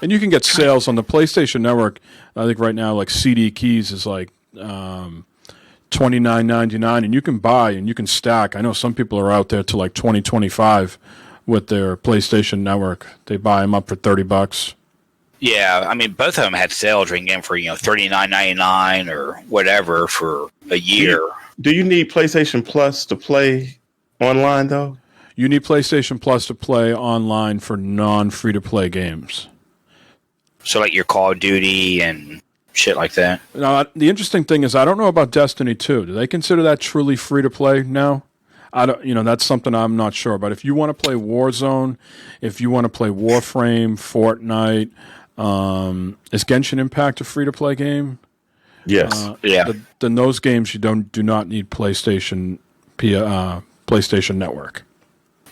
And you can get sales on the PlayStation Network. I think right now, like CD keys is like $29.99, and you can buy and you can stack. I know some people are out there to like $20-25 with their PlayStation Network. They buy them up for $30. Yeah, I mean, both of them had sales ringing for $39.99 or whatever for a year. Do you need PlayStation Plus to play online though? You need PlayStation Plus to play online for non-free-to-play games. So like your Call of Duty and shit like that. Now, the interesting thing is, I don't know about Destiny 2. Do they consider that truly free-to-play now? I don't. That's something I'm not sure. But if you want to play Warzone, if you want to play Warframe, Fortnite. Is Genshin Impact a free-to-play game? Yes. Then those games you do not need PlayStation Network.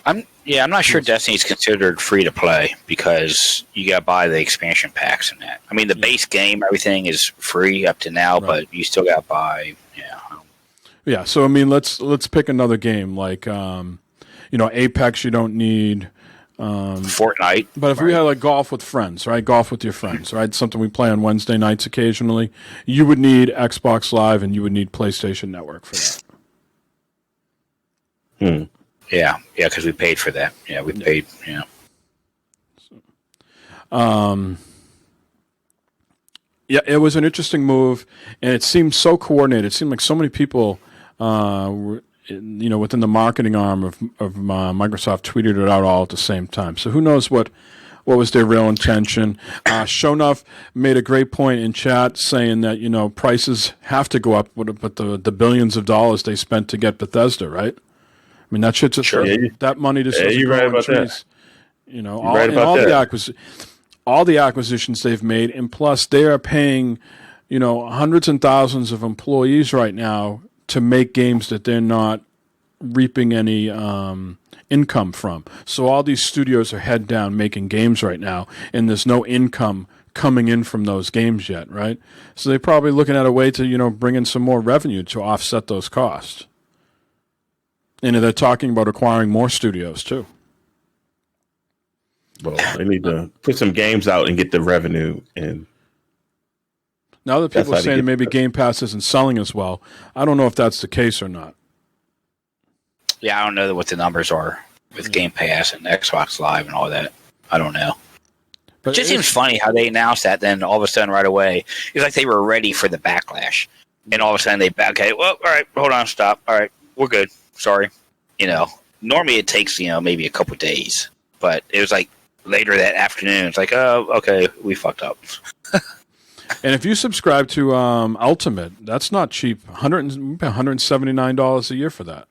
I'm not sure Destiny's considered free-to-play because you got to buy the expansion packs and that. I mean, the base game, everything is free up to now, but you still got to buy. Yeah. Yeah. So I mean, let's pick another game like Apex. You don't need. Fortnite. But if we had like golf with friends, right? Golf with your friends, right? Something we play on Wednesday nights occasionally. You would need Xbox Live and you would need PlayStation Network for that. Yeah, because we paid for that. Yeah, we paid. Yeah. Yeah, it was an interesting move, and it seemed so coordinated. It seemed like so many people within the marketing arm of Microsoft tweeted it out all at the same time. So who knows what was their real intention? Shonuff made a great point in chat saying that, prices have to go up with the billions of dollars they spent to get Bethesda, right? I mean, that shit's that money just doesn't you're grow right on about trees. that. All the acquisitions they've made, and plus they are paying, hundreds and thousands of employees right now to make games that they're not reaping any income from. So all these studios are head down making games right now, and there's no income coming in from those games yet, right? So they're probably looking at a way to, bring in some more revenue to offset those costs. And they're talking about acquiring more studios too. Well, they need to put some games out and get the revenue in. Now that people are saying that maybe Game Pass isn't selling as well, I don't know if that's the case or not. Yeah, I don't know what the numbers are with Game Pass and Xbox Live and all that. I don't know. But it just seems funny how they announced that, then all of a sudden right away, it's like they were ready for the backlash. And all of a sudden all right, hold on, stop. All right, we're good. Sorry. Normally it takes, maybe a couple days. But it was like later that afternoon. It's like, oh, okay, we fucked up. And if you subscribe to Ultimate, that's not cheap. $179 a year for that.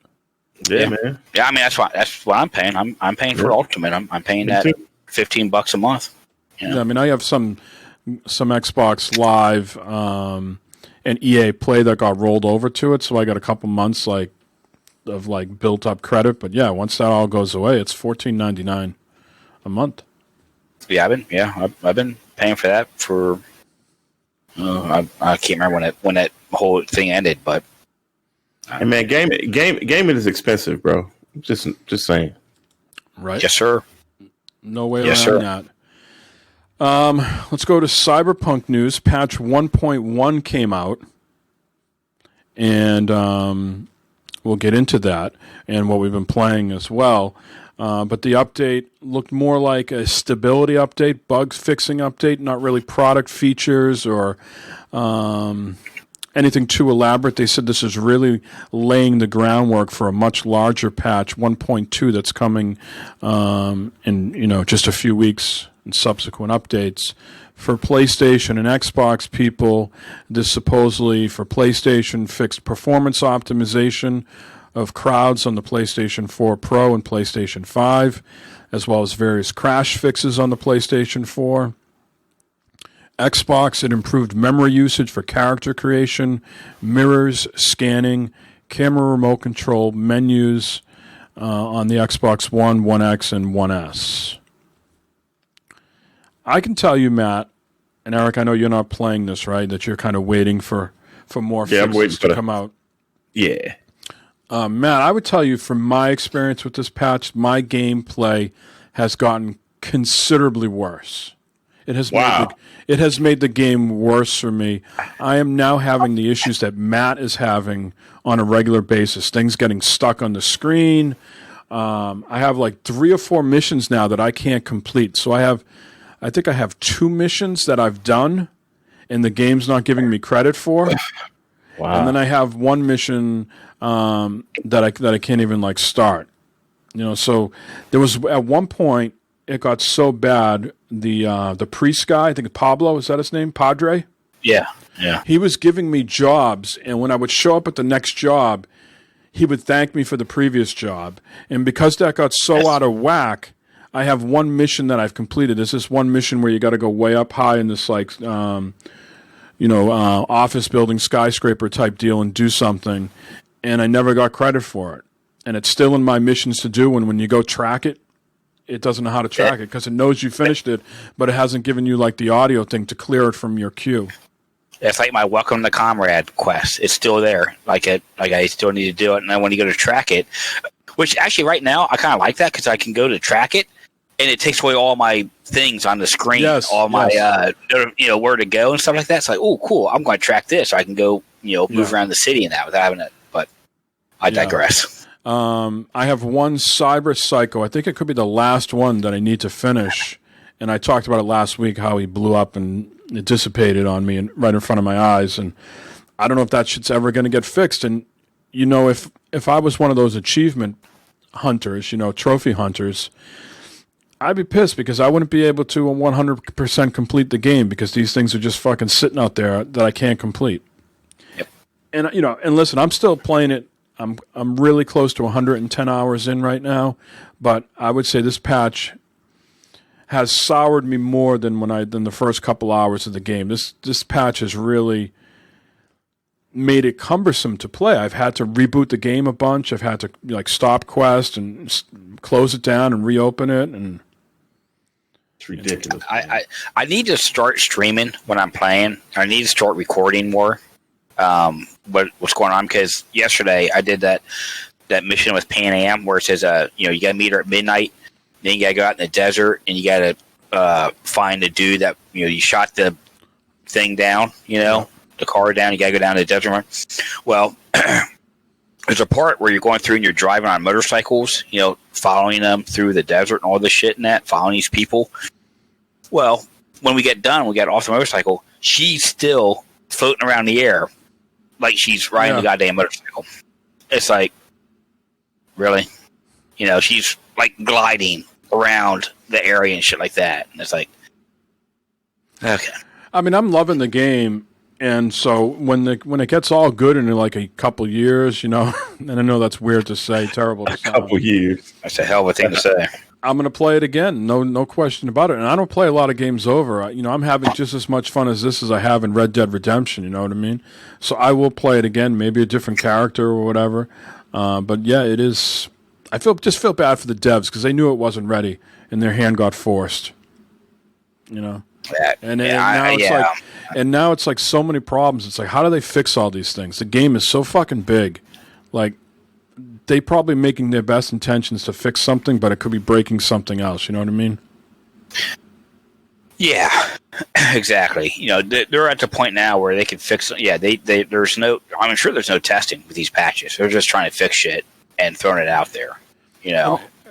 Yeah, man. Yeah, I mean that's what I'm paying. I'm paying for Ultimate. I'm paying that $15 a month. Yeah, I mean I have some Xbox Live and EA Play that got rolled over to it, so I got a couple months of built up credit. But yeah, once that all goes away, it's $14.99 a month. Yeah, I've been paying for that for. I can't remember when that whole thing ended, but. Hey man, gaming is expensive, bro. Just saying. Right. Yes, sir. No way around that. Let's go to Cyberpunk news. Patch 1.1 came out, and we'll get into that and what we've been playing as well. But the update looked more like a stability update, bugs fixing update, not really product features or anything too elaborate. They said this is really laying the groundwork for a much larger patch, 1.2, that's coming in just a few weeks and subsequent updates. For PlayStation and Xbox people, this supposedly for PlayStation fixed performance optimization of crowds on the PlayStation 4 Pro and PlayStation 5, as well as various crash fixes on the PlayStation 4. Xbox, it improved memory usage for character creation, mirrors, scanning, camera remote control, menus on the Xbox One, One X, and One S. I can tell you, Matt, and Eric, I know you're not playing this, right? That you're kind of waiting for more fixes to come out. Yeah. Matt, I would tell you from my experience with this patch, my gameplay has gotten considerably worse. It has made the game worse for me. I am now having the issues that Matt is having on a regular basis. Things getting stuck on the screen. I have like 3 or 4 missions now that I can't complete. So I think I have 2 missions that I've done, and the game's not giving me credit for. Wow. And then I have 1 mission that I can't even start. So there was at one point it got so bad. The priest guy, I think Pablo, is that his name? Padre? Yeah. He was giving me jobs, and when I would show up at the next job, he would thank me for the previous job. And because that got so out of whack, I have 1 mission that I've completed. There's this 1 mission where you got to go way up high in this office building skyscraper type deal and do something, and I never got credit for it. And it's still in my missions to do, and when you go track it, it doesn't know how to track it because it knows you finished it, but it hasn't given you the audio thing to clear it from your queue. It's like my Welcome to Comrade quest. It's still there. I still need to do it, and then when you go to track it, which actually right now I kind of like that because I can go to track it, and it takes away all my things on the screen, my where to go and stuff like that. It's like, oh, cool. I'm going to track this. So I can go, move around the city and that without having it. But I digress. I have 1 Cyber Psycho. I think it could be the last one that I need to finish. And I talked about it last week, how he blew up and it dissipated on me and right in front of my eyes. And I don't know if that shit's ever going to get fixed. And, you know, if I was one of those achievement hunters, you know, trophy hunters, I'd be pissed because I wouldn't be able to 100% complete the game because these things are just fucking sitting out there that I can't complete. Yep. And you know, and listen, I'm still playing it. I'm really close to 110 hours in right now, but I would say this patch has soured me more than than the first couple hours of the game. This patch has really made it cumbersome to play. I've had to reboot the game a bunch. I've had to like stop quest and close it down and reopen it, and it's ridiculous. I need to start streaming when I'm playing. I need to start recording more. What's going on? Because yesterday I did that mission with Pan Am where it says you got to meet her at midnight. Then you got to go out in the desert and you got to find the dude that you shot the thing down. The car down. You got to go down to the desert run. Well, there's a part where you're going through and you're driving on motorcycles, following them through the desert and all this shit and that, following these people. Well, when we get done, we got off the motorcycle, she's still floating around the air like she's riding the goddamn motorcycle. It's like, really? She's like gliding around the area and shit like that. And it's like, okay. I mean, I'm loving the game. And so when it gets all good in like a couple years, and I know that's weird to say, terrible to say. A couple years. That's a hell of a thing to say. I'm going to play it again. No question about it. And I don't play a lot of games over. I'm having just as much fun as this as I have in Red Dead Redemption. You know what I mean? So I will play it again, maybe a different character or whatever. But yeah, it is. I just feel bad for the devs because they knew it wasn't ready and their hand got forced. And now it's like so many problems. It's like, how do they fix all these things? The game is so fucking big. Like, they probably making their best intentions to fix something, but it could be breaking something else. You know what I mean? Yeah, exactly. They're at the point now where they can fix. Yeah, there's no. I'm sure there's no testing with these patches. They're just trying to fix shit and throwing it out there.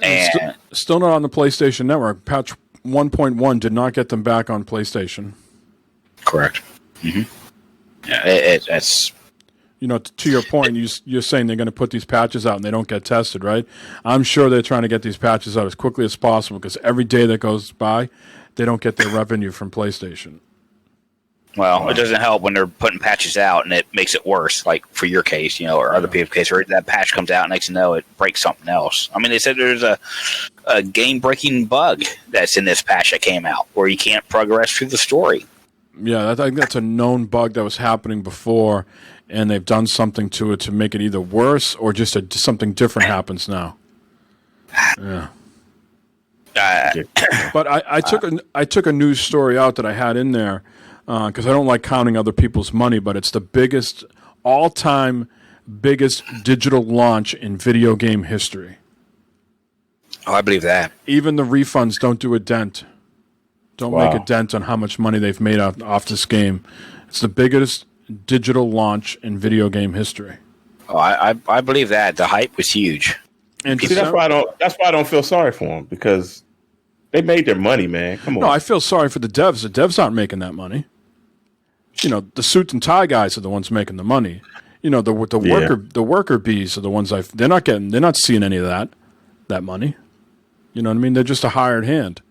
And still not on the PlayStation Network. Patch 1.1 did not get them back on PlayStation. Correct. Mm-hmm. Yeah, it's to your point, you're saying they're going to put these patches out and they don't get tested, right? I'm sure they're trying to get these patches out as quickly as possible because every day that goes by, they don't get their revenue from PlayStation. Well, it doesn't help when they're putting patches out and it makes it worse, like for your case, or other people's case, or that patch comes out and next thing you know, it breaks something else. I mean, they said there's a game-breaking bug that's in this patch that came out where you can't progress through the story. Yeah, I think that's a known bug that was happening before, and they've done something to it to make it either worse or just something different happens now. Yeah. But I took a news story out that I had in there because I don't like counting other people's money, but it's the all-time biggest digital launch in video game history. Oh, I believe that. Even the refunds don't do a dent. Don't make a dent on how much money they've made off this game. It's the biggest digital launch in video game history. Oh, I believe that. The hype was huge. And see, that's why I don't feel sorry for them because they made their money, man. Come on. No, I feel sorry for the devs. The devs aren't making that money. The suit and tie guys are the ones making the money. The worker bees are the ones they're not seeing any of that money. You know what I mean? They're just a hired hand.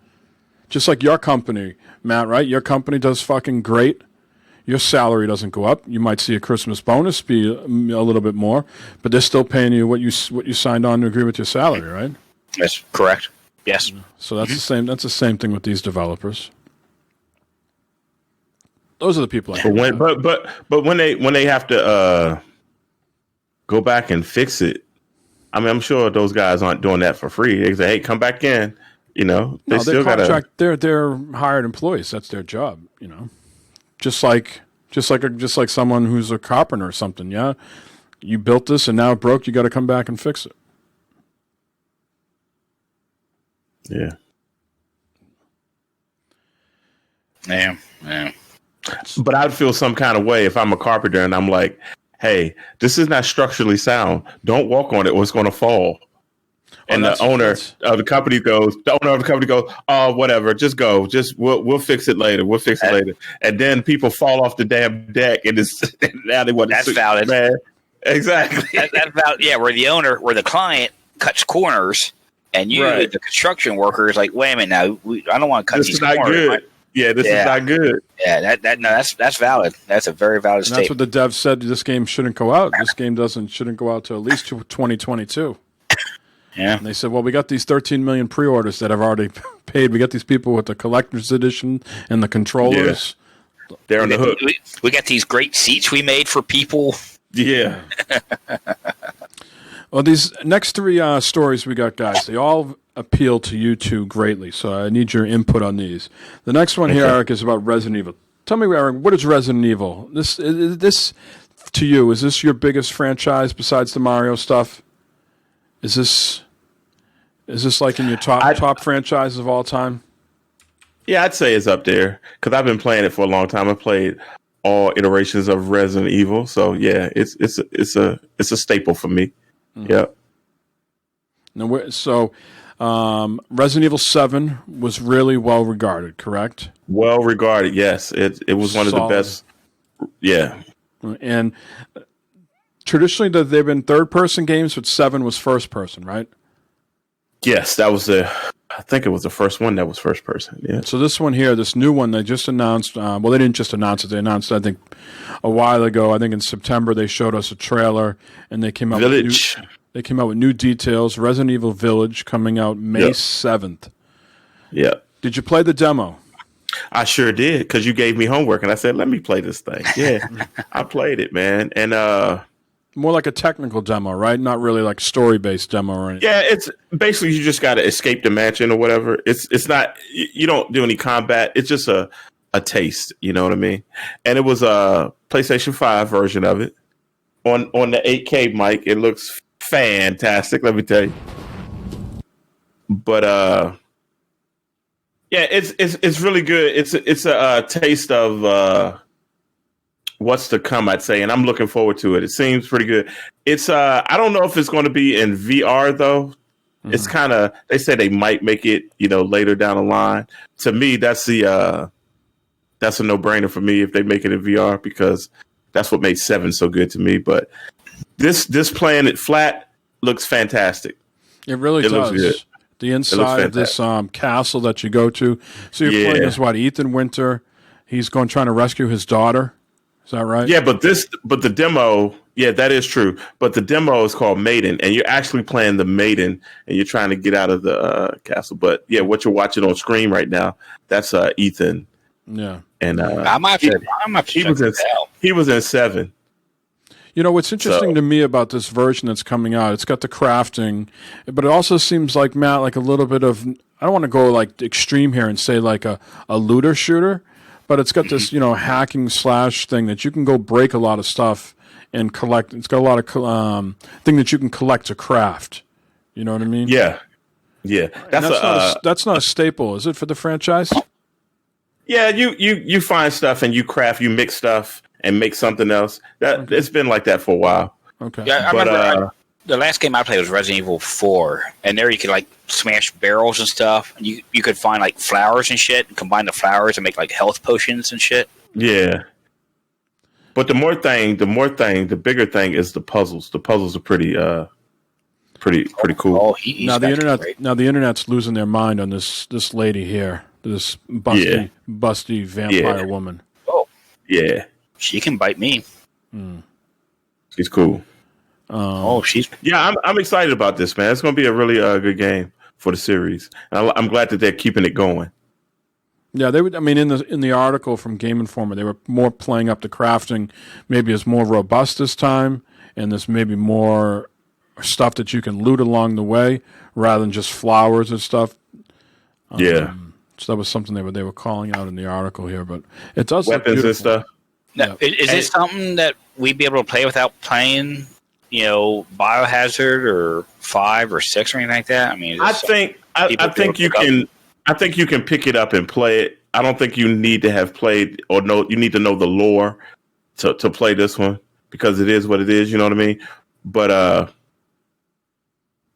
Just like your company, Matt, right? Your company does fucking great. Your salary doesn't go up. You might see a Christmas bonus be a little bit more, but they're still paying you what you signed on to agree with your salary, right? That's correct. Yes. So that's the same. That's the same thing with these developers. Those are the people. But when they have to go back and fix it, I mean, I'm sure those guys aren't doing that for free. They say, "Hey, come back in." They still got They're hired employees. That's their job. Just like someone who's a carpenter or something. Yeah, you built this and now it broke. You got to come back and fix it. Yeah. Yeah. But I'd feel some kind of way if I'm a carpenter and I'm like, "Hey, this is not structurally sound. Don't walk on it or it's going to fall." And the owner of the company goes, "Oh, whatever, just go. We'll fix it later. We'll fix it later." And then people fall off the damn deck, and now they want that's valid. Man, Exactly. That's about where the client cuts corners, and you, Right. the construction worker, is like, wait a minute, now I don't want to cut This these is not corners. good. This is not good. Yeah, that's valid. That's a very valid And statement. that's what the dev said. This game shouldn't go out. This game shouldn't go out to at least 2022. Yeah. And they said, well, we got these 13 million pre-orders that have already paid. We got these people with the collector's edition and the controllers. Yeah. They're on the hook. We got these great seats we made for people. Yeah. Well, these next three stories we got, guys, they all appeal to you two greatly. So I need your input on these. The next one here, Eric, is about Resident Evil. Tell me, Eric, what is Resident Evil? This to you, is this your biggest franchise besides the Mario stuff? Is this like in your top franchises of all time? Yeah, I'd say it's up there because I've been playing it for a long time. I've played all iterations of Resident Evil, so yeah, it's a staple for me. Mm-hmm. Yeah. Now, so Resident Evil 7 was really well regarded, correct? Well regarded, yes. It was one of the best. Yeah. And traditionally, they've been third-person games, but 7 was first-person, right? Yes, that was I think it was the first one that was first-person. Yeah. So this one here, this new one, they just announced. Well, they didn't just announce it; they announced, I think, a while ago. I think in September they showed us a trailer, and they came out Village. with new details. Resident Evil Village coming out May 7th. Yeah. Did you play the demo? I sure did, because you gave me homework, and I said, let me play this thing. Yeah, I played it, man. And more like a technical demo, right? Not really like story-based demo or anything. Yeah, it's basically you just got to escape the mansion or whatever. It's not, you don't do any combat. It's just a taste, you know what I mean? And it was a PlayStation 5 version of it. On the 8K mic, it looks fantastic, let me tell you. But yeah, it's really good. It's a taste of what's to come, I'd say, and I'm looking forward to it. It seems pretty good. It's I don't know if it's going to be in VR though. Mm-hmm. It's kind of, they say they might make it, later down the line. To me, that's a no-brainer for me if they make it in VR, because that's what made 7 so good to me. But this playing it flat looks fantastic. It really does. Looks good. The inside of this castle that you go to. So you're playing as what? Ethan Winter. He's trying to rescue his daughter. Is that right? Yeah, but the demo, yeah, that is true. But the demo is called Maiden, and you're actually playing the Maiden, and you're trying to get out of the castle. But yeah, what you're watching on screen right now, that's Ethan. Yeah, and he was in 7. You know, what's interesting to me about this version that's coming out, it's got the crafting, but it also seems like, Matt, like a little bit of, I don't want to go like extreme here and say like a looter shooter, but it's got this, hacking / thing that you can go break a lot of stuff and collect. It's got a lot of thing that you can collect to craft. You know what I mean? Yeah. Yeah. That's not a staple, is it, for the franchise? Yeah, you find stuff and you craft, you mix stuff and make something else. It's been like that for a while. Okay. Yeah, I remember the last game I played was Resident Evil 4, and there you could like smash barrels and stuff, and you could find like flowers and shit, and combine the flowers and make like health potions and shit. Yeah. But the bigger thing is the puzzles. The puzzles are pretty cool. Oh, now the internet's losing their mind on this lady here, this busty vampire woman. Oh, yeah. She can bite me. She's cool. Yeah, I'm excited about this, man. It's going to be a really good game for the series. And I'm glad that they're keeping it going. Yeah, they would. I mean, in the article from Game Informer, they were more playing up the crafting. Maybe it's more robust this time, and there's maybe more stuff that you can loot along the way rather than just flowers and stuff. Yeah. So that was something they were calling out in the article here, but it does weapons and stuff. Now, is this something that we'd be able to play without playing, Biohazard or 5 or 6 or anything like that? I mean, I think you can. I think you can pick it up and play it. I don't think you need to have played or know. You need to know the lore to play this one, because it is what it is. You know what I mean? But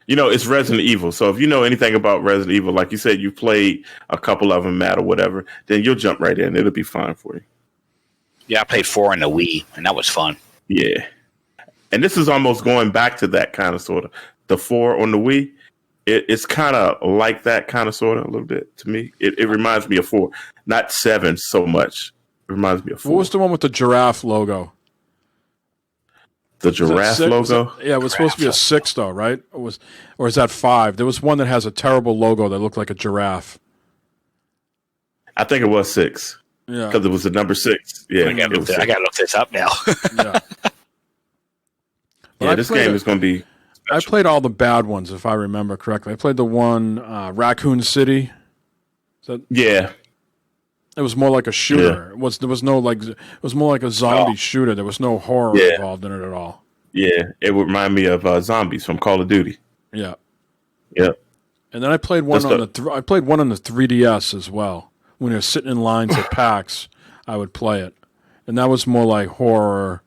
it's Resident Evil. So if you know anything about Resident Evil, like you said, you played a couple of them, Matt, or whatever, then you'll jump right in. It'll be fine for you. Yeah, I played 4 on the Wii, and that was fun. Yeah. And this is almost going back to that kind of sort of the 4 on the Wii. It's kind of like that kind of sort of a little bit to me. It reminds me of 4, not 7 so much. It reminds me of 4. What was the one with the giraffe logo? The giraffe logo? It was supposed to be a 6 though, right? Or is that 5? There was one that has a terrible logo that looked like a giraffe. I think it was 6. Yeah, because it was the number 6. Yeah, I gotta look this up now. yeah. Yeah, this game is going to be. I played all the bad ones, if I remember correctly. I played the one Raccoon City. Yeah, it was more like a shooter. Yeah. It was more like a zombie shooter. There was no horror involved in it at all. Yeah, it would remind me of zombies from Call of Duty. Yeah, yeah. And then I played one on the 3DS as well. When you're sitting in lines at PAX, I would play it, and that was more like horror,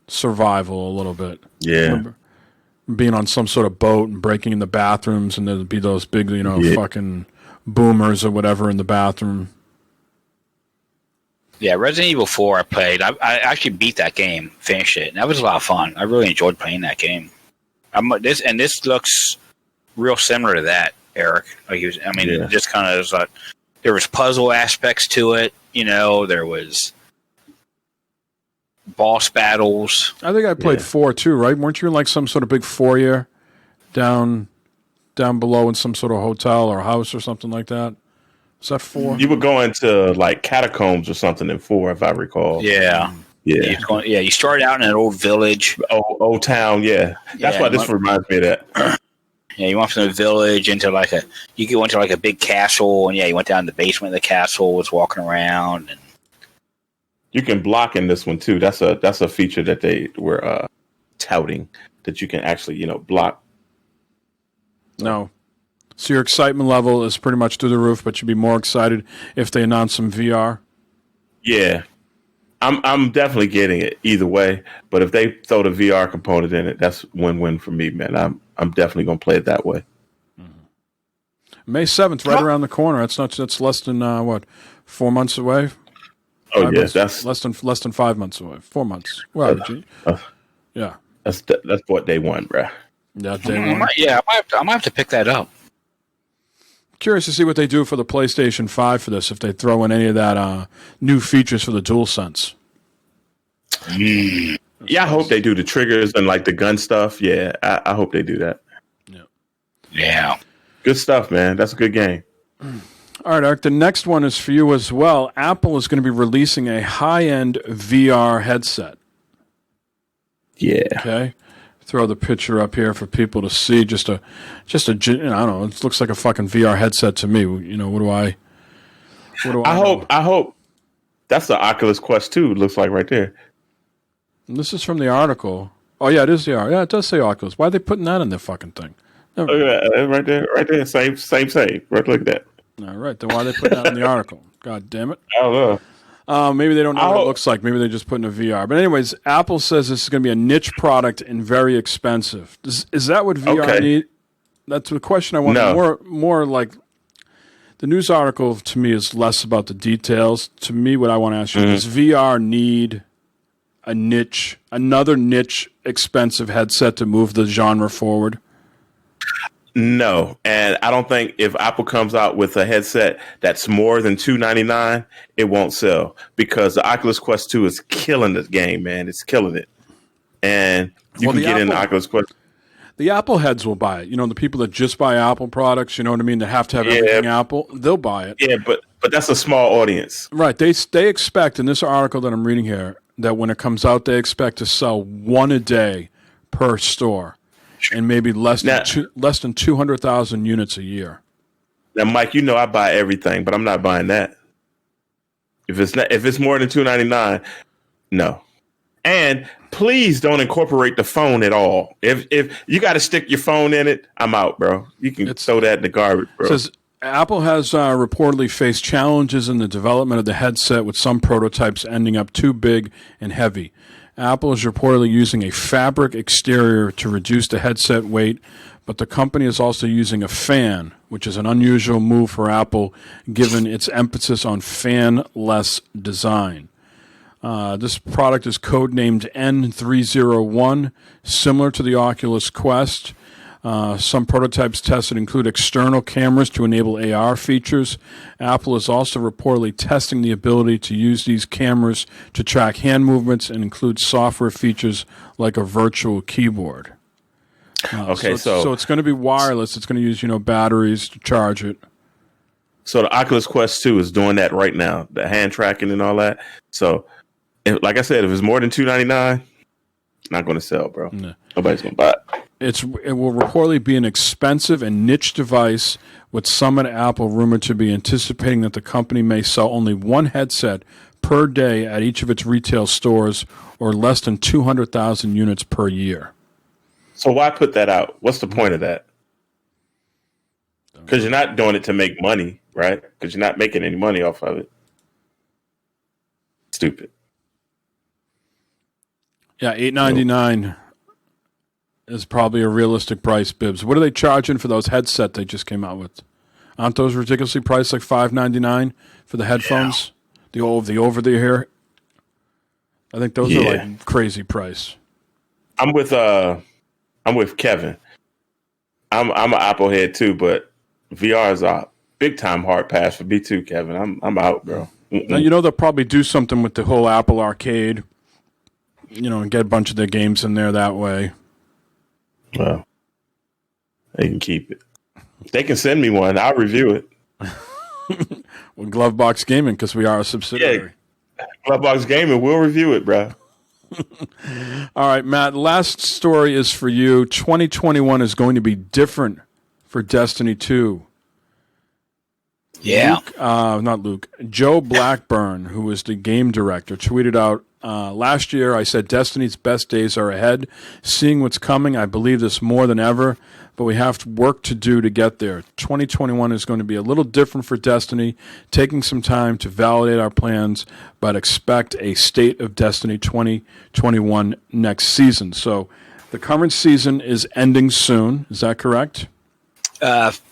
survival a little bit. Yeah. Being on some sort of boat and breaking in the bathrooms, and there'd be those big, fucking boomers or whatever in the bathroom. Yeah, Resident Evil 4 I played. I actually beat that game, finished it, and that was a lot of fun. I really enjoyed playing that game. This looks real similar to that, Eric. It just kind of was like there was puzzle aspects to it. There was boss battles. I think I played 4 too, right? Weren't you in like some sort of big foyer down below in some sort of hotel or house or something like that? Is that 4? You would go into like catacombs or something in 4, if I recall. Yeah. Yeah. You started out in an old village. Old town, yeah. That's why this reminds me of that. Yeah, you went from the village into went to like a big castle, and you went down to the basement of the castle, was walking around, and you can block in this one too. That's a feature that they were touting, that you can actually, block. No. So your excitement level is pretty much through the roof, but you'd be more excited if they announce some VR. Yeah. I'm definitely getting it either way, but if they throw the VR component in it, that's win-win for me, man. I'm definitely going to play it that way. Mm-hmm. May 7th, right around the corner. That's less than 4 months away. Oh yeah, that's less than 5 months away. 4 months. Well, yeah. That's what day 1, bro. Yeah, day 1. Yeah, I might have to pick that up. Curious to see what they do for the PlayStation 5 for this, if they throw in any of that new features for the DualSense. Yeah, I hope they do the triggers and like the gun stuff. Yeah, I hope they do that. Yeah. Good stuff, man. That's a good game. All right, Eric, the next one is for you as well. Apple is going to be releasing a high-end VR headset. Yeah. Okay. Throw the picture up here for people to see. I don't know. It looks like a fucking VR headset to me. What do I hope that's the Oculus Quest 2. It looks like right there. And this is from the article. Oh yeah, it is the article. Yeah, it does say Oculus. Why are they putting that in their fucking thing? Look at that, right there. Same. Right, look at that. All right, then why are they putting that in the article? God damn it. I don't know. Maybe they don't know what it looks like. Maybe they're just putting a VR. But anyways, Apple says this is going to be a niche product and very expensive. Is that what VR need? That's the question I want. No. More like the news article to me is less about the details. To me, what I want to ask you is, does VR need another niche, expensive headset to move the genre forward? No, and I don't think if Apple comes out with a headset that's more than $299, it won't sell, because the Oculus Quest 2 is killing this game, man. It's killing it, and you can get in the Oculus Quest. The Apple heads will buy it. The people that just buy Apple products, you know what I mean, that have to have everything Apple, they'll buy it. Yeah, but that's a small audience, right? They expect, in this article that I'm reading here, that when it comes out, they expect to sell one a day per store. And maybe less than 200,000 units a year. Now, Mike, I buy everything, but I'm not buying that. If it's more than $299, no. And please don't incorporate the phone at all. If you got to stick your phone in it, I'm out, bro. You can throw that in the garbage, bro. Says Apple has reportedly faced challenges in the development of the headset, with some prototypes ending up too big and heavy. Apple is reportedly using a fabric exterior to reduce the headset weight, but the company is also using a fan, which is an unusual move for Apple given its emphasis on fan-less design. This product is codenamed N301, similar to the Oculus Quest. Some prototypes tested include external cameras to enable AR features. Apple is also reportedly testing the ability to use these cameras to track hand movements and include software features like a virtual keyboard. Okay, so it's going to be wireless. It's going to use batteries to charge it. So the Oculus Quest 2 is doing that right now, the hand tracking and all that. So, like I said, if it's more than $299, not going to sell, bro. No. Nobody's going to buy it. It will reportedly be an expensive and niche device, with some at Apple rumored to be anticipating that the company may sell only one headset per day at each of its retail stores, or less than 200,000 units per year. So why put that out? What's the point of that? Because you're not doing it to make money, right? Because you're not making any money off of it. Stupid. Yeah, $899 is probably a realistic price, Bibbs. What are they charging for those headset they just came out with? Aren't those ridiculously priced, like $599 for the headphones? Yeah. The over the ear. I think those are like crazy price. I'm with Kevin. I'm an Apple head too, but VR is a big time hard pass for me too, Kevin. I'm out, bro. Now, they'll probably do something with the whole Apple Arcade, and get a bunch of their games in there that way. Well, they can keep it. They can send me one. I'll review it. Well, Glovebox Gaming, because we are a subsidiary. Yeah. Glovebox Gaming, we'll review it, bro. All right, Matt, last story is for you. 2021 is going to be different for Destiny 2. Yeah. Joe Blackburn, who is the game director, tweeted out, last year I said Destiny's best days are ahead. Seeing what's coming, I believe this more than ever, but we have work to do to get there. 2021 is going to be a little different for Destiny, taking some time to validate our plans, but expect a State of Destiny 2021 next season. So the current season is ending soon. Is that correct?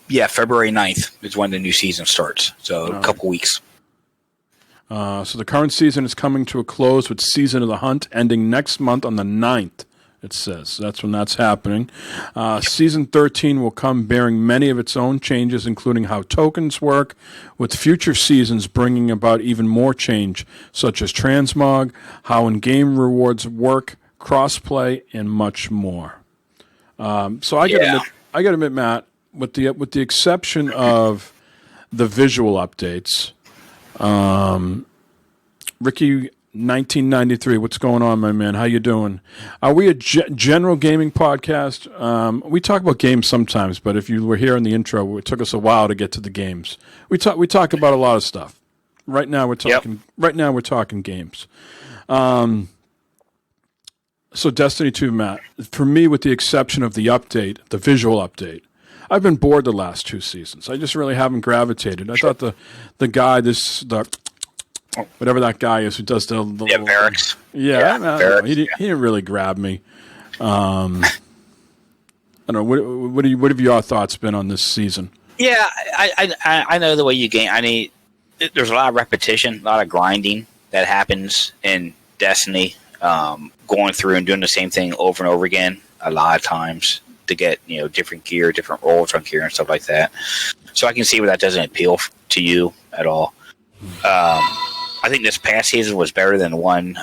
Yeah, February 9th is when the new season starts. So a couple weeks. So the current season is coming to a close with Season of the Hunt ending next month on the 9th, it says. That's when that's happening. Season 13 will come bearing many of its own changes, including how tokens work, with future seasons bringing about even more change, such as transmog, how in-game rewards work, crossplay, and much more. So I got to admit, Matt, with the exception of the visual updates, Ricky 1993, what's going on, my man? How you doing? Are we a general gaming podcast? We talk about games sometimes, but if you were here in the intro, it took us a while to get to the games. We talk about a lot of stuff. Right now we're talking. Yep. Right now we're talking games. So Destiny 2, Matt. For me, with the exception of the update, the visual update, I've been bored the last two seasons. I just really haven't gravitated. I thought the guy, whatever that guy is who does the Barracks. Barracks. He didn't really grab me. I don't know. What have your thoughts been on this season? Yeah, I know the way you game. I mean, there's a lot of repetition, a lot of grinding that happens in Destiny. Going through and doing the same thing over and over again a lot of times to get different gear, different roles on gear and stuff like that. So I can see where that doesn't appeal to you at all. I think this past season was better than the one.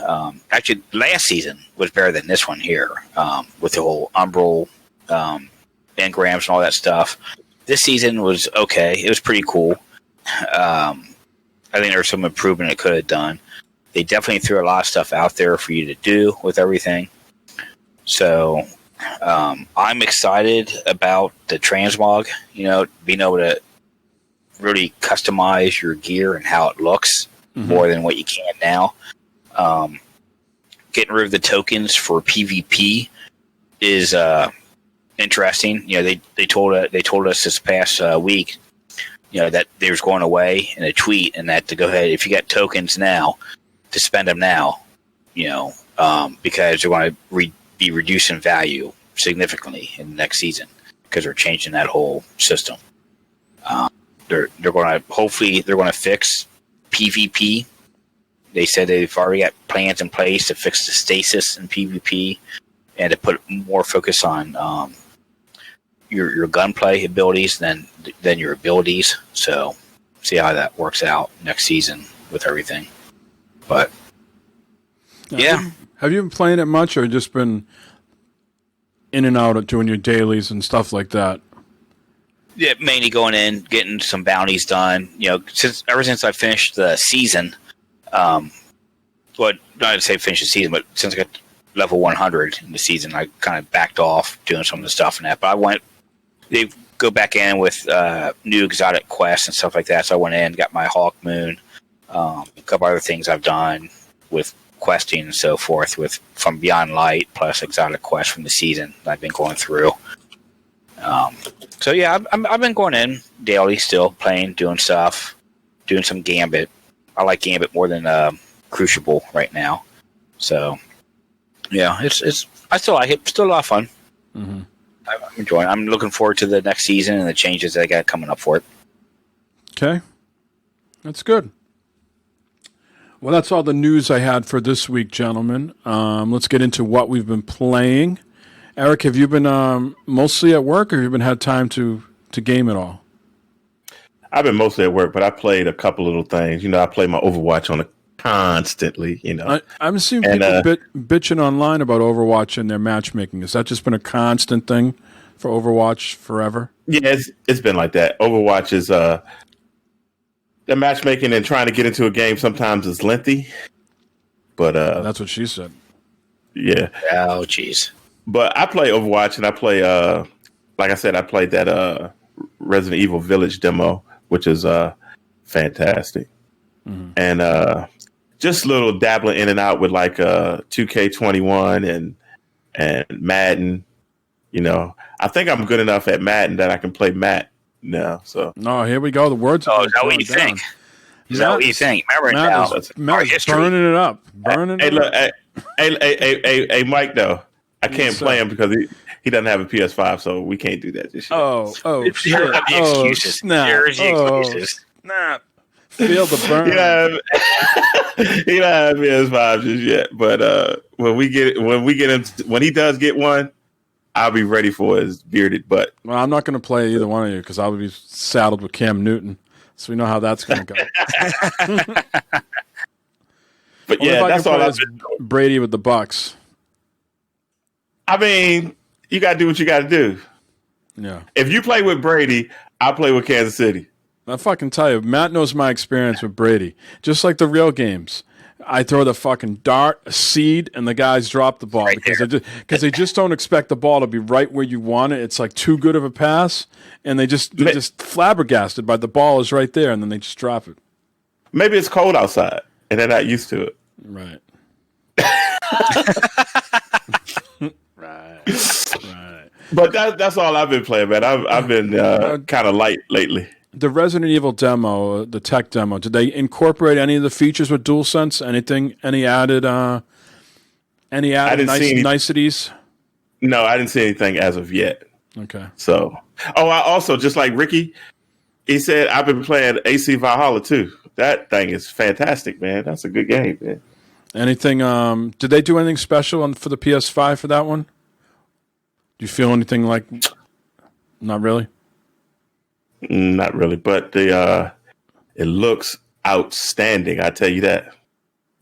Actually, last season was better than this one here, with the whole Umbral engrams and all that stuff. This season was okay. It was pretty cool. I think there was some improvement it could have done. They definitely threw a lot of stuff out there for you to do with everything. So I'm excited about the transmog, being able to really customize your gear and how it looks more than what you can now. Getting rid of the tokens for PvP is interesting. They told us this past week, that they was going away in a tweet, and that to go ahead if you got tokens now, to spend them now, because they're going to be reduced in value significantly in the next season because they're changing that whole system. They're going to fix PvP they said they've already got plans in place to fix the stasis in PvP and to put more focus on your gunplay abilities than your abilities. So see how that works out next season with everything. But yeah. Have you been playing it much, or just been in and out of doing your dailies and stuff like that? Yeah, mainly going in, getting some bounties done. Ever since I finished the season, not to say finish the season, but since I got level 100 in the season, I kind of backed off doing some of the stuff in that. But they go back in with new exotic quests and stuff like that. So I went in, got my Hawk Moon, a couple other things I've done with questing and so forth from Beyond Light, plus exotic quests from the season that I've been going through. So yeah, I've been going in daily, still playing, doing stuff, doing some Gambit. I like Gambit more than Crucible right now. So yeah, I still like it. Still a lot of fun. Mm-hmm. I'm enjoying it. I'm looking forward to the next season and the changes that I got coming up for it. Okay, that's good. Well, that's all the news I had for this week, gentlemen. Let's get into what we've been playing. Eric, have you been mostly at work, or have you been had time to game at all? I've been mostly at work, but I played a couple little things. I play my Overwatch on it constantly. I've seen people bitching online about Overwatch and their matchmaking. Has that just been a constant thing for Overwatch forever? Yeah, it's been like that. Overwatch is the matchmaking and trying to get into a game sometimes is lengthy. But that's what she said. Yeah. Oh, jeez. But I play Overwatch, and I play, like I said, I played that Resident Evil Village demo, which is fantastic. Mm-hmm. And just little dabbling in and out with like 2K21 and Madden. I think I'm good enough at Madden that I can play Matt now. So no, here we go. The words. Oh, is that what you think? Is that what you think? Remember now, Matt's burning it up. Hey, Mike, though. I can't play him because he doesn't have a PS5, so we can't do that this year. Oh, shit. Here are the excuses. Snap. Excuses. Snap. Feel the burn. He don't have PS5 just yet, but when he does get one, I'll be ready for his bearded butt. Well, I'm not going to play either one of you because I'll be saddled with Cam Newton, so we know how that's going to go. But yeah, that's all I've been doing. Brady with the Bucks. I mean, you got to do what you got to do. Yeah. If you play with Brady, I play with Kansas City. I fucking tell you, Matt knows my experience with Brady. Just like the real games. I throw the fucking dart, a seed, and the guys drop the ball because they just don't expect the ball to be right where you want it. It's like too good of a pass, and they're just flabbergasted by the ball is right there, and then they just drop it. Maybe it's cold outside, and they're not used to it. Right. Right. But that's all I've been playing, man. I've been kind of light lately. The Resident Evil demo, the tech demo, did they incorporate any of the features with DualSense? Anything? Any added niceties? No, I didn't see anything as of yet. Okay. So, I also, just like Ricky, he said, I've been playing AC Valhalla too. That thing is fantastic, man. That's a good game, man. Anything? Did they do anything special for the PS5 for that one? Do you feel anything like? Not really. Not really, but it looks outstanding. I tell you that.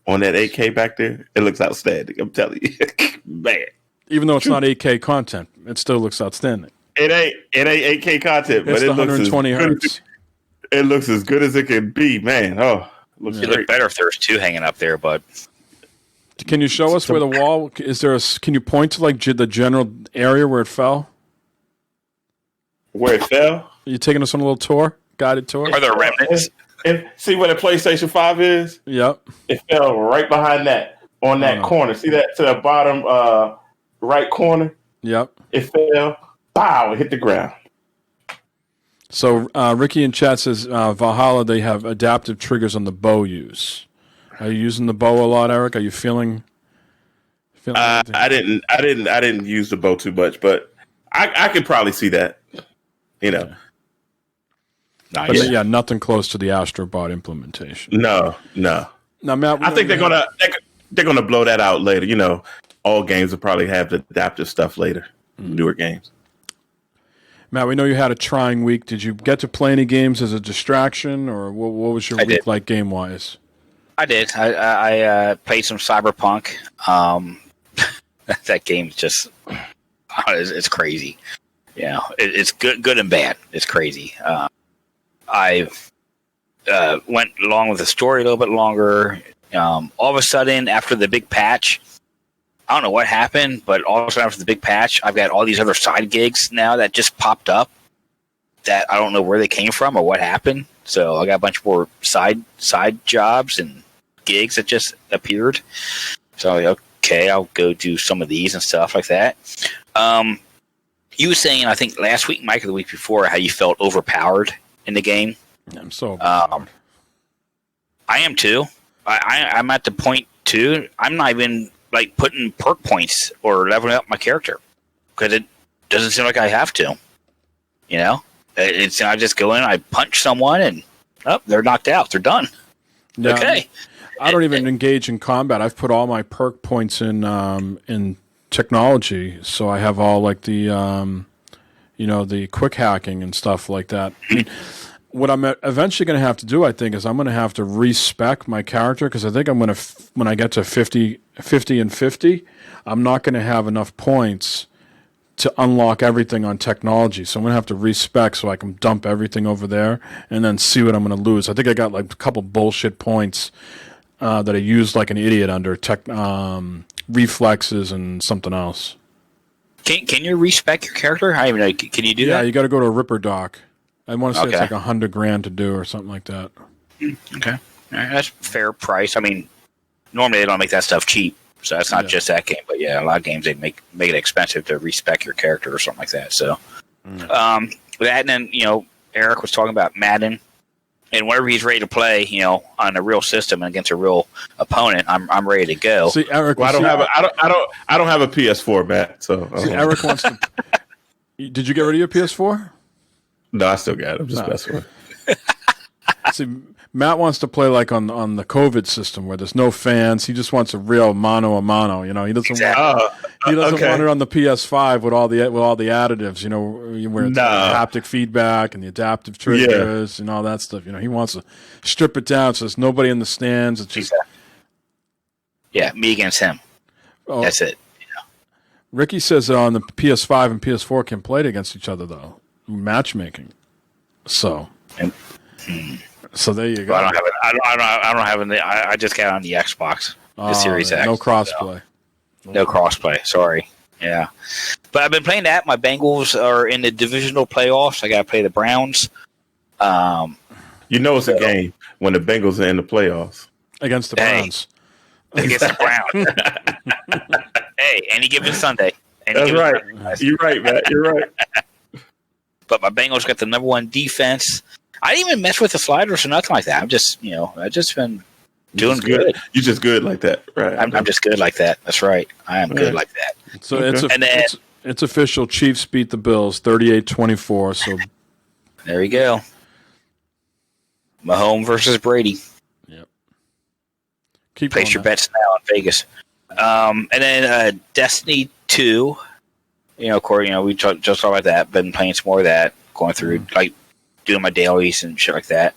On that 8K back there, it looks outstanding. I'm telling you, man. Even though it's not 8K content, it still looks outstanding. It ain't 8K content, but it looks 120 hertz. It looks as good as it can be, man. Oh, it looks look better if there's two hanging up there, bud. Can you show us where the wall is? Can you point to like the general area where it fell? Where it fell? Are you taking us on a little tour, guided tour? Are there remnants? See where the PlayStation 5 is? Yep. It fell right behind that, on that corner. See that to the bottom right corner? Yep. It fell. Pow! It hit the ground. So Ricky in chat says Valhalla, they have adaptive triggers on the bow use. Are you using the bow a lot, Eric? Are you feeling I didn't use the bow too much, but I could probably see that. Nice. But yeah, nothing close to the Astrobot implementation. No. Now, Matt, I think they're gonna blow that out later. You know, all games will probably have the adaptive stuff later. Newer games. Matt, we know you had a trying week. Did you get to play any games as a distraction, or what was your week like game wise? I did. I played some Cyberpunk. That game's just it's crazy. You know, it's good and bad. It's crazy. I went along with the story a little bit longer. All of a sudden, after the big patch, I don't know what happened, but all of a sudden after the big patch, I've got all these other side gigs now that just popped up that I don't know where they came from or what happened. So I got a bunch more side jobs and gigs that just appeared. So okay, I'll go do some of these and stuff like that. You were saying, I think last week, Mike, or the week before, how you felt overpowered in the game. I'm so overpowered. I am too. I'm at the point too. I'm not even like putting perk points or leveling up my character because it doesn't seem like I have to. You know, I just go in, I punch someone, and they're knocked out. They're done. Yeah, okay. I don't even engage in combat. I've put all my perk points in technology, so I have all like the the quick hacking and stuff like that. What I'm eventually going to have to do, I think, is I'm going to have to respec my character because I think I'm going to, when I get to 50 and 50, I'm not going to have enough points to unlock everything on technology. So I'm going to have to respec so I can dump everything over there and then see what I'm going to lose. I think I got like a couple bullshit points that I used like an idiot under reflexes and something else. Can you respec your character? I don't even know. Can you do that? Yeah, you got to go to a Ripper dock. I want to say it's like $100,000 to do or something like that. Okay, that's fair price. I mean, normally they don't make that stuff cheap, so that's not just that game. But yeah, a lot of games they make it expensive to respec your character or something like that. So, that and then Eric was talking about Madden, and whenever he's ready to play, on a real system and against a real opponent, I'm ready to go. See, Eric, I don't have a PS4, Matt. So Eric wants to. Did you get rid of your PS4? No, I still got it. I'm just messing with it. See, Matt wants to play like on the COVID system where there's no fans. He just wants a real mano a mano. He doesn't want it on the PS5 with all the additives. Where it's haptic feedback and the adaptive triggers and all that stuff. He wants to strip it down so there's nobody in the stands. It's just me against him. Oh, that's it. Ricky says on the PS5 and PS4 can play against each other though. Matchmaking, so there you go. I don't have it. I don't have it. I just got on the Xbox, the Series X. No crossplay. No crossplay. Sorry. Yeah, but I've been playing that. My Bengals are in the divisional playoffs. I got to play the Browns. It's a game when the Bengals are in the playoffs against the Browns. Against the Browns. Hey, any given Sunday. That's right. You're right, Matt. You're right. But my Bengals got the number one defense. I didn't even mess with the sliders or nothing like that. I'm just, I've just been doing good. You're just good like that, right? I'm just good like that. That's right. I am good like that. So it's official. Chiefs beat the Bills 38-24. So there you go. Mahomes versus Brady. Yep. Place your bets now in Vegas. And then Destiny 2. Corey, we just talked about that. Been playing some more of that, going through, like, doing my dailies and shit like that.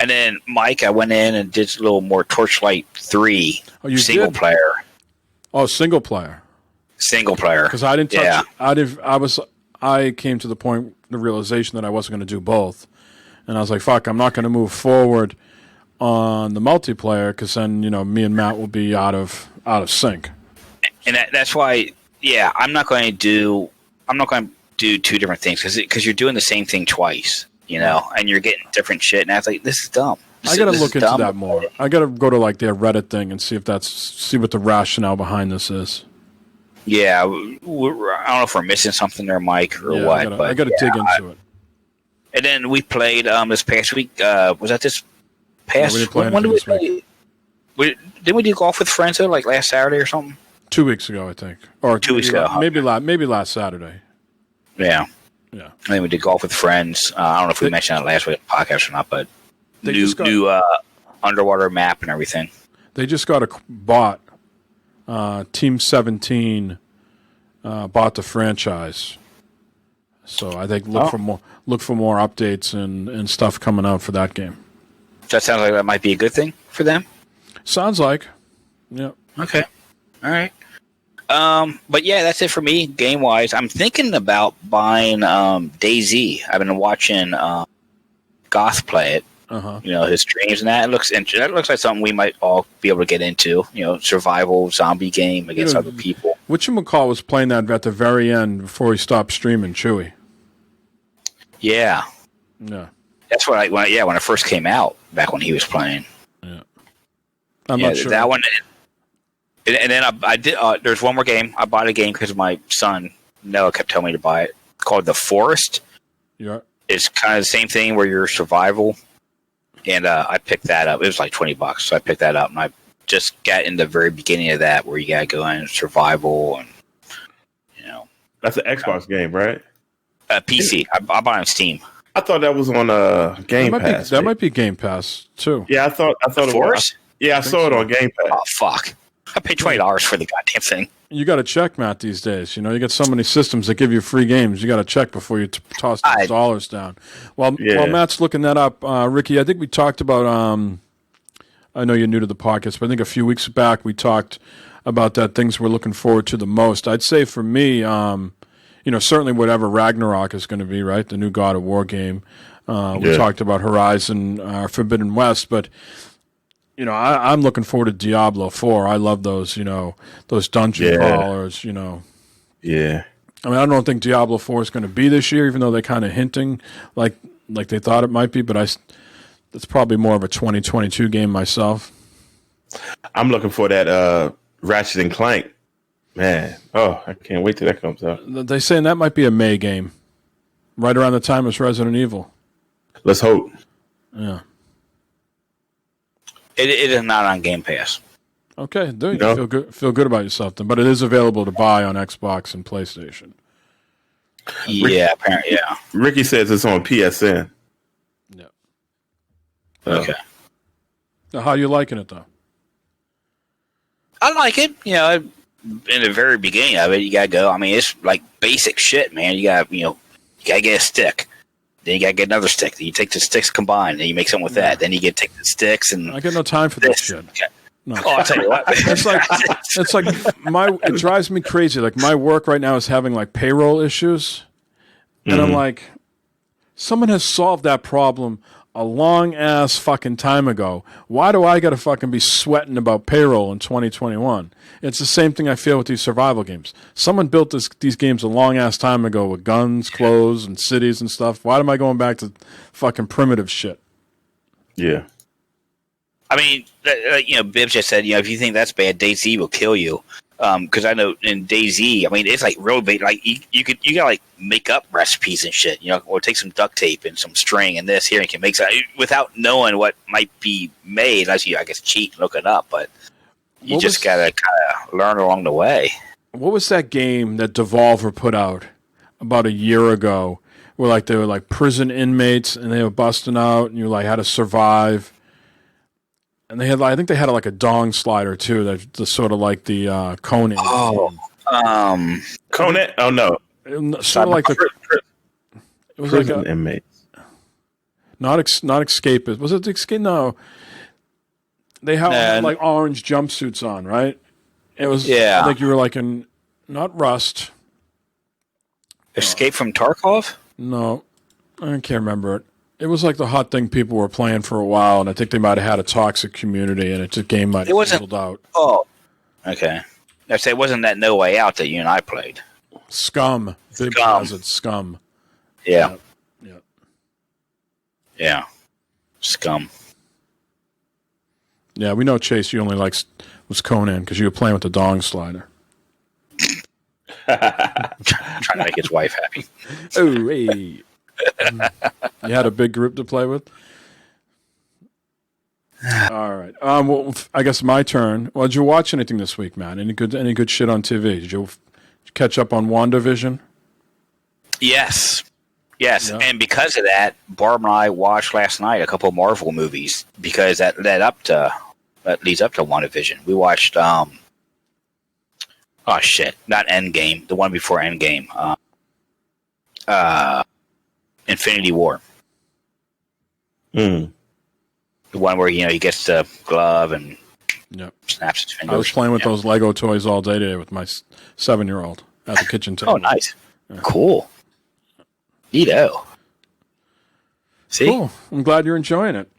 And then, Mike, I went in and did a little more Torchlight 3 single player. Oh, single player. Single player. Because I didn't touch it. I came to the realization that I wasn't going to do both. And I was like, fuck, I'm not going to move forward on the multiplayer because then, me and Matt will be out of sync. And that's why... Yeah, I'm not going to do two different things because you're doing the same thing twice, and you're getting different shit. And I was like, this is dumb. I got to look into that more. I got to go to like their Reddit thing and see what the rationale behind this is. Yeah, I don't know if we're missing something there, Mike, or what. I got to dig into it. And then we played this past week. Was that this past? When did we play? Didn't we do golf with friends though, like last Saturday or something? 2 weeks ago, I think, or 2 weeks ago, maybe last Saturday. Yeah. And then we did golf with friends. I don't know if we mentioned that last week on the podcast or not, but underwater map and everything. They just got bought. Team 17 bought the franchise, so I think look for more updates and stuff coming out for that game. That sounds like that might be a good thing for them. Sounds like, yeah. Okay, all right. But yeah, that's it for me game wise. I'm thinking about buying DayZ. I've been watching Goth play it. His streams and that. That looks like something we might all be able to get into. Survival zombie game against other people. Whatchamacall was playing that at the very end before he stopped streaming. Chewy. Yeah. Yeah. That's what when it first came out back when he was playing. Yeah. I'm not sure that one. And then I did. There's one more game. I bought a game because my son Noah kept telling me to buy it. Called The Forest. Yeah. It's kind of the same thing where you're survival. And I picked that up. It was like $20, so I picked that up, and I just got in the very beginning of that, where you gotta go in survival, and that's an Xbox game, right? PC. I bought it on Steam. I thought that was on Game Pass. That might be Game Pass too. Yeah, I thought it was. Yeah, I saw it on Game Pass. Oh fuck! I paid $20 for the goddamn thing. You got to check, Matt, these days. You got so many systems that give you free games. You got to check before you toss those dollars down. While Matt's looking that up, Ricky, I think we talked about. I know you're new to the podcast, but I think a few weeks back we talked about that things we're looking forward to the most. I'd say for me, certainly whatever Ragnarok is going to be, right? The new God of War game. We talked about Horizon Forbidden West, but. I'm looking forward to Diablo 4. I love those, those dungeon crawlers, Yeah. I mean, I don't think Diablo 4 is going to be this year, even though they're kind of hinting like they thought it might be, but it's probably more of a 2022 game myself. I'm looking for that Ratchet and Clank. Man, I can't wait till that comes out. They're saying that might be a May game, right around the time as Resident Evil. Let's hope. Yeah. It is not on Game Pass. Okay, there you go. Feel good about yourself then. But it is available to buy on Xbox and PlayStation. Yeah, apparently, yeah. Ricky says it's on PSN. Yeah. Okay. Now, how are you liking it though? I like it. In the very beginning of it, you gotta go. I mean, it's like basic shit, man. You gotta get a stick. Then you gotta get another stick. Then you take the sticks combined, and you make something with that. Then you get take the sticks and. I got no time for this shit. Okay. No. Oh, I'll tell you what. it's like it drives me crazy. Like my work right now is having like payroll issues, and I'm like, someone has solved that problem a long ass fucking time ago. Why do I got to fucking be sweating about payroll in 2021? It's the same thing I feel with these survival games. Someone built these games a long ass time ago with guns, clothes, and cities and stuff. Why am I going back to fucking primitive shit? Yeah. I mean, Bibbs just said, if you think that's bad, DayZ will kill you. Because I know in DayZ, I mean, it's like real big. Like you gotta like make up recipes and shit. Or take some duct tape and some string and this here, and you can make something without knowing what might be made. Unless you, I guess, cheat and look it up, but you just gotta kind of learn along the way. What was that game that Devolver put out about a year ago, where like they were like prison inmates and they were busting out, and you like had to survive. And they had, I think they had like a dong slider too. That's sort of like the Conan. Oh, Conan? Oh no, sort of like the. It was like a inmates. Not escapist. Was it the escape? No. They had like orange jumpsuits on, right? It was. Yeah. I think you were like in not Rust. Escape from Tarkov? No, I can't remember it. It was like the hot thing people were playing for a while, and I think they might have had a toxic community, and the game might have fizzled out. Oh, okay. I say it wasn't that No Way Out that you and I played. Scum. Scum. Yeah. Yeah. Yeah. Scum. Yeah, we know Chase. You only was Conan because you were playing with the dong slider. Trying to make his wife happy. Oh, hey. You had a big group to play with? All right. Well, I guess my turn. Well, did you watch anything this week, man? Any good shit on TV? Did you catch up on WandaVision? Yes. Yes, Yeah. and because of that, Barb and I watched last night a couple of Marvel movies because that leads up to WandaVision. We watched not Endgame, the one before Endgame, Infinity War. Mm. The one where he gets the glove and Yep. snaps his fingers. I was playing with those Lego toys all day today with my 7-year-old at the kitchen table. Oh, nice, cool, neato. See, Cool. I'm glad you're enjoying it.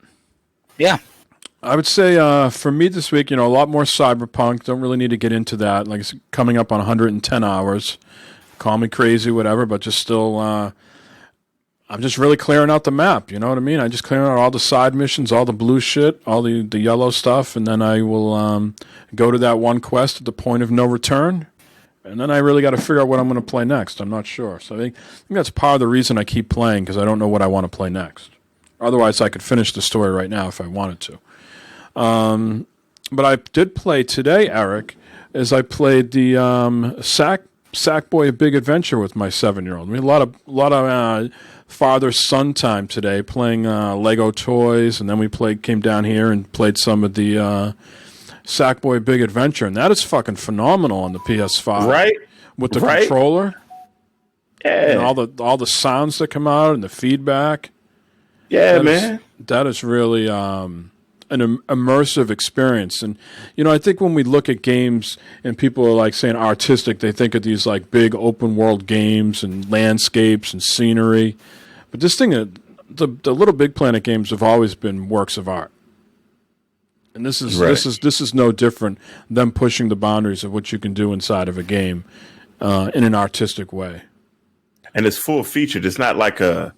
yeah. I would say for me this week, a lot more Cyberpunk. Don't really need to get into that. Like it's coming up on 110 hours. Call me crazy, whatever, but just still, I'm just really clearing out the map. You know what I mean? I just clearing out all the side missions, all the blue shit, all the yellow stuff, and then I will go to that one quest at the point of no return. And then I really got to figure out what I'm going to play next. I'm not sure. So I think that's part of the reason I keep playing, because I don't know what I want to play next. Otherwise, I could finish the story right now if I wanted to. But I did play today, Eric, as I played the Sackboy Big Adventure with my 7-year-old. We had a lot of father-son time today, playing Lego toys, and then we came down here and played some of the Sackboy Big Adventure, and that is fucking phenomenal on the PS5, Right? With the Right. controller, Yeah. and all the sounds that come out and the feedback. Yeah, man. That is really an immersive experience. And, I think when we look at games and people are like saying artistic, they think of these like big open world games and landscapes and scenery. But this thing, the Little Big Planet games have always been works of art. And this is no different than pushing the boundaries of what you can do inside of a game in an artistic way. And it's full featured. It's not like a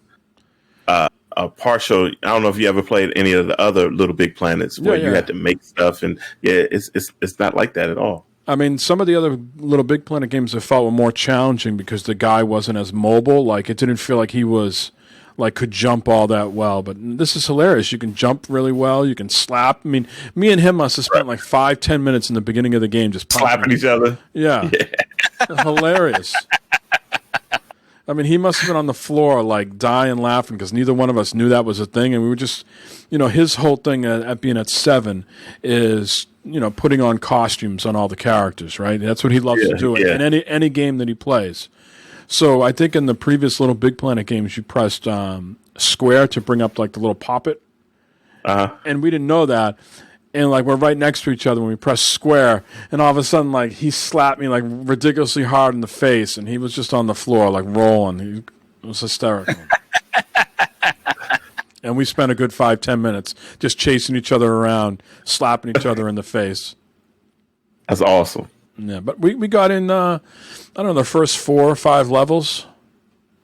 partial. I don't know if you ever played any of the other Little Big Planets where you had to make stuff, and it's not like that at all. I mean, some of the other Little Big Planet games I felt were more challenging because the guy wasn't as mobile. Like it didn't feel like he was could jump all that well. But this is hilarious. You can jump really well. You can slap. I mean, me and him must have spent like 5-10 minutes in the beginning of the game just Slapping each other. Yeah. Hilarious. I mean, he must have been on the floor, like, dying laughing because neither one of us knew that was a thing. And we were just, his whole thing at being at 7 is, putting on costumes on all the characters, right? That's what he loves to do in any game that he plays. So I think in the previous Little Big Planet games, you pressed square to bring up, like, the little poppet. And we didn't know that. And, like, we're right next to each other when we press square. And all of a sudden, like, he slapped me, like, ridiculously hard in the face. And he was just on the floor, like, rolling. It was hysterical. And we spent a good 5-10 minutes just chasing each other around, slapping each other in the face. That's awesome. Yeah, but we got in, I don't know, the first 4 or 5 levels.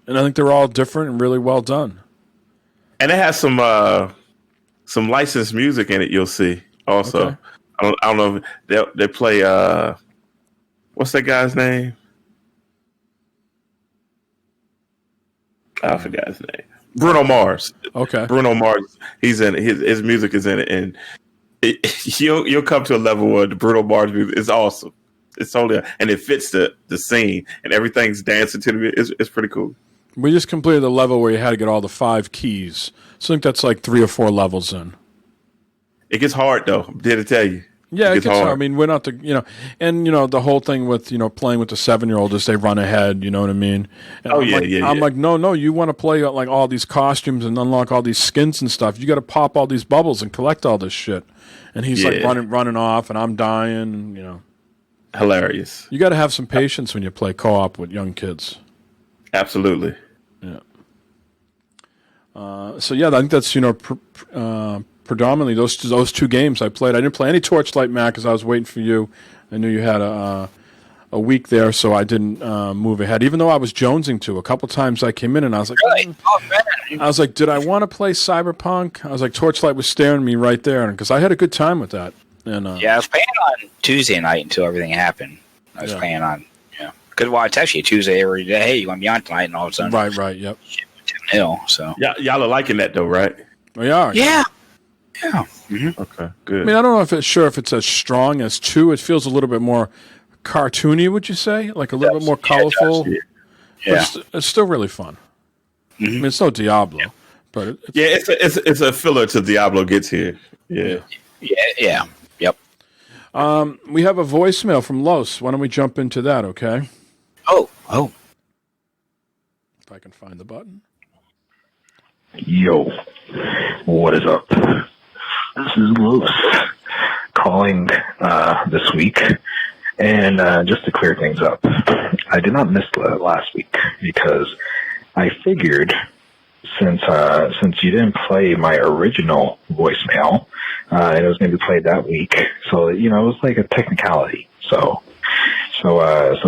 And I think they're all different and really well done. And it has some licensed music in it, you'll see. Also, Okay. I don't know if they play. What's that guy's name? I forgot his name. Bruno Mars. Okay. Bruno Mars. He's in it. His music is in it, and you'll come to a level where the Bruno Mars music is awesome. It's totally, and it fits the scene, and everything's dancing to the music. It's pretty cool. We just completed the level where you had to get all the 5 keys. So I think that's like 3 or 4 levels in. It gets hard though. I'm here to tell you. Yeah, it gets hard. I mean, we're not the whole thing with, playing with the 7-year-old is they run ahead, you know what I mean? And I'm like, no, you want to play like all these costumes and unlock all these skins and stuff. You got to pop all these bubbles and collect all this shit. And he's like running off and I'm dying, Hilarious. You got to have some patience when you play co-op with young kids. Absolutely. Yeah. So yeah, I think that's predominantly those 2 games I played. I didn't play any Torchlight, Matt, because I was waiting for you. I knew you had a week there, so I didn't move ahead. Even though I was jonesing to. A couple times I came in and I was like, Really? Oh, man. I was like, did I want to play Cyberpunk? I was like, Torchlight was staring me right there, because I had a good time with that. And I was playing on Tuesday night until everything happened. I was playing on, because I text you Tuesday every day. Hey, you want to be on tonight? And all of a sudden, right, yep. 2-0. So Y'all are liking that though, right? We are. yeah. Mm-hmm. Okay, good. I mean, I don't know if it's as strong as 2. It feels a little bit more cartoony, would you say? Like a little bit more colorful. Yeah. But it's still really fun. I mean, it's no Diablo, but it's a filler till Diablo gets here. Yeah. Yep. We have a voicemail from Los. Why don't we jump into that? Okay. Oh. If I can find the button. Yo, what is up? This is Los calling this week, and just to clear things up, I did not miss last week because I figured since you didn't play my original voicemail, and it was going to be played that week, so it was like a technicality. So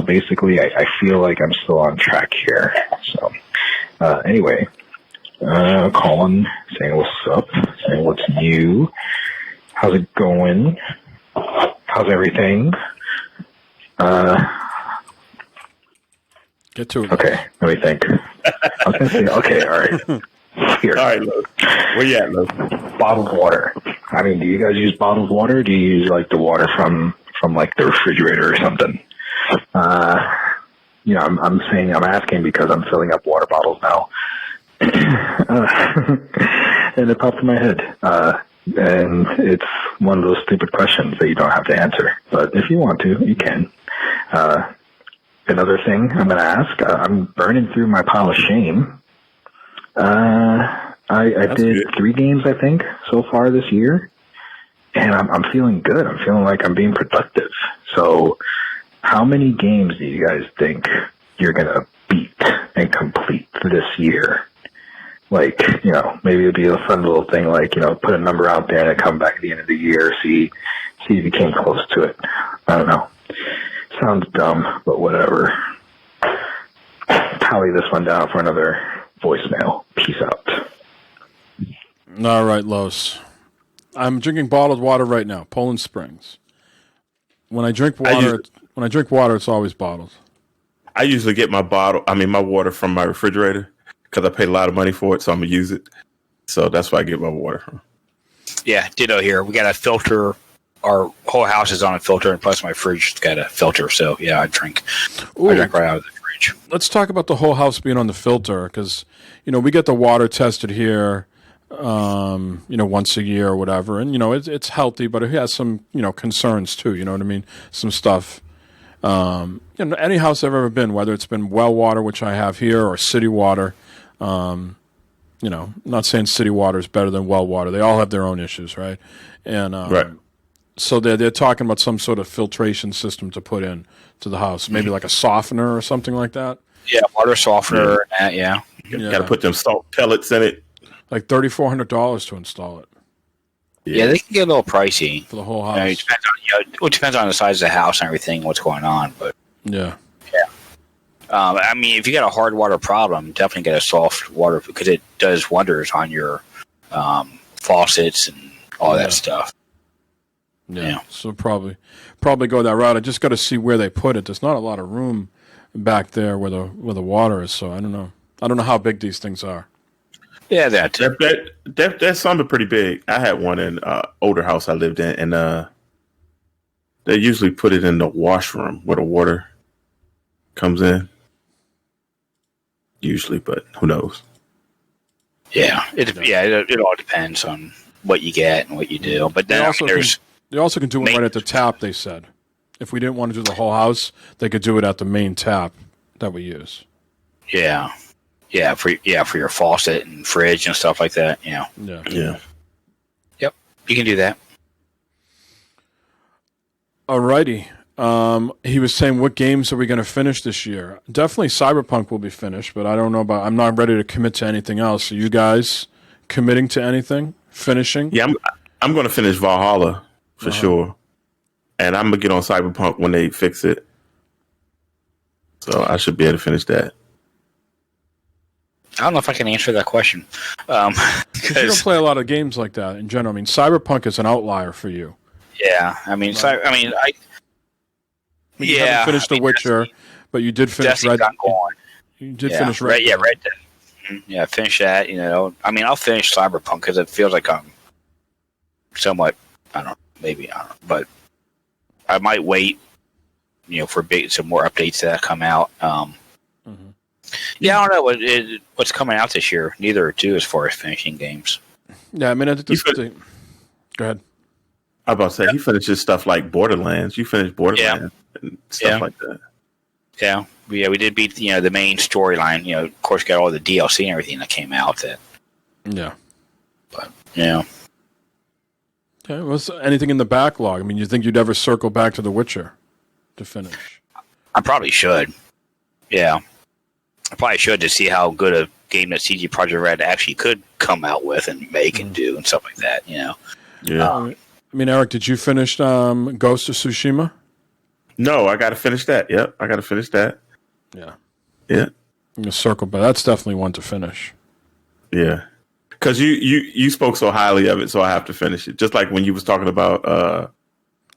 basically, I feel like I'm still on track here. So anyway. Calling, saying what's up, saying what's new, how's it going, how's everything, Get to it. Okay, let me think. Okay, alright. Here. Alright, Lo. Where you at, Lo? Bottled water. I mean, do you guys use bottled water, or do you use, like, the water from like, the refrigerator or something? I'm asking because I'm filling up water bottles now. And it popped in my head. And it's one of those stupid questions that you don't have to answer. But if you want to, you can. Another thing I'm going to ask, I'm burning through my pile of shame. I did good. 3 games, I think, so far this year. And I'm feeling good. I'm feeling like I'm being productive. So how many games do you guys think you're going to beat and complete this year? Like, maybe it'd be a fun little thing, like, put a number out there and come back at the end of the year, see if you came close to it. I don't know. Sounds dumb, but whatever. Tally this one down for another voicemail. Peace out. All right, Los. I'm drinking bottled water right now, Poland Springs. When I drink water, it's always bottled. I usually get my water from my refrigerator because I paid a lot of money for it, so I'm gonna use it. So that's why I get my water from. Yeah, ditto here. We got a filter. Our whole house is on a filter, and plus my fridge got a filter. So yeah, I drink right out of the fridge. Let's talk about the whole house being on the filter because we get the water tested here, once a year or whatever, and it's healthy, but it has some concerns too. You know what I mean? Some stuff. Any house I've ever been, whether it's been well water, which I have here, or city water. I'm not saying city water is better than well water. They all have their own issues, right? And right. So they're talking about some sort of filtration system to put in to the house, maybe like a softener or something like that. Yeah, water softener. Yeah. Got to put them salt pellets in it. Like $3,400 to install it. Yeah, they can get a little pricey for the whole house. It depends on the size of the house and everything, what's going on. But yeah. If you got a hard water problem, definitely get a soft water because it does wonders on your faucets and all that stuff. Yeah. So probably go that route. I just got to see where they put it. There's not a lot of room back there where the water is. So I don't know. I don't know how big these things are. Yeah, that's something pretty big. I had one in older house I lived in, and they usually put it in the washroom where the water comes in. Usually, but who knows? Yeah, it all depends on what you get and what you do. But then they also can do it right at the tap. They said if we didn't want to do the whole house, they could do it at the main tap that we use. Yeah, for your faucet and fridge and stuff like that. Yeah. Yep, you can do that. Alrighty. He was saying, what games are we going to finish this year? Definitely Cyberpunk will be finished, but I don't know I'm not ready to commit to anything else. Are you guys committing to anything? Finishing? Yeah, I'm going to finish Valhalla for sure. And I'm going to get on Cyberpunk when they fix it. So I should be able to finish that. I don't know if I can answer that question. You don't play a lot of games like that in general. I mean, Cyberpunk is an outlier for you. Yeah, You haven't finished The Witcher, but you did finish Red Dead. You did finish Red Dead. Yeah, Red Dead. Yeah, finish that. I'll finish Cyberpunk because it feels like I'm somewhat. I don't know, but I might wait. For some more updates that come out. Yeah, I don't know what's coming out this year. Neither two as far as finishing games. Yeah, I mean, I think go ahead. I was about to say he finishes stuff like Borderlands. You finished Borderlands and stuff like that. Yeah, we did beat the main storyline. Of course, got all the DLC and everything that came out. But yeah. Okay, was anything in the backlog? I mean, you think you'd ever circle back to The Witcher to finish? I probably should. Yeah, I probably should to see how good a game that CG Projekt Red actually could come out with and make and do and stuff like that. Yeah. I mean, Eric, did you finish Ghost of Tsushima? No, I got to finish that. Yep, I got to finish that. Yeah. Yeah. I'm gonna circle, but that's definitely one to finish. Yeah. Because you spoke so highly of it, so I have to finish it. Just like when you was talking about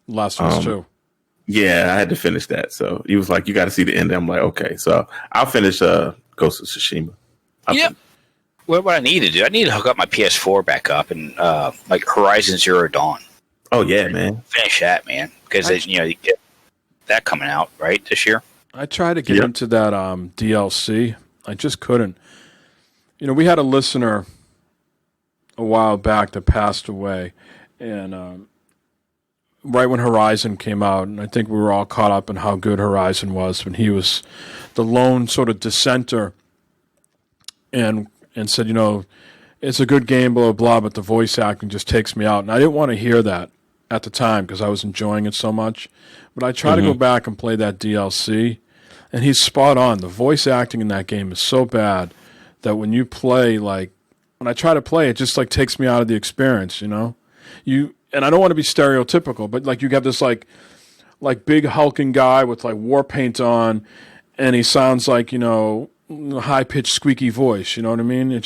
Last of Us 2. Yeah, I had to finish that. So he was like, you got to see the end. I'm like, okay. So I'll finish Ghost of Tsushima. What I need to do, I need to hook up my PS4 back up and like Horizon Zero Dawn. Oh, yeah, man. Finish that, man. Because, you get that coming out, right, this year? I tried to get into that DLC. I just couldn't. We had a listener a while back that passed away, and right when Horizon came out, and I think we were all caught up in how good Horizon was when he was the lone sort of dissenter and said, it's a good game, blah, blah, blah, but the voice acting just takes me out. And I didn't want to hear that at the time because I was enjoying it so much. But I tried to go back and play that DLC, and he's spot on. The voice acting in that game is so bad that when you play, when I try to play, it just takes me out of the experience, and I don't want to be stereotypical, but you got this big hulking guy with war paint on, and he sounds like high pitched squeaky voice. You know what I mean? It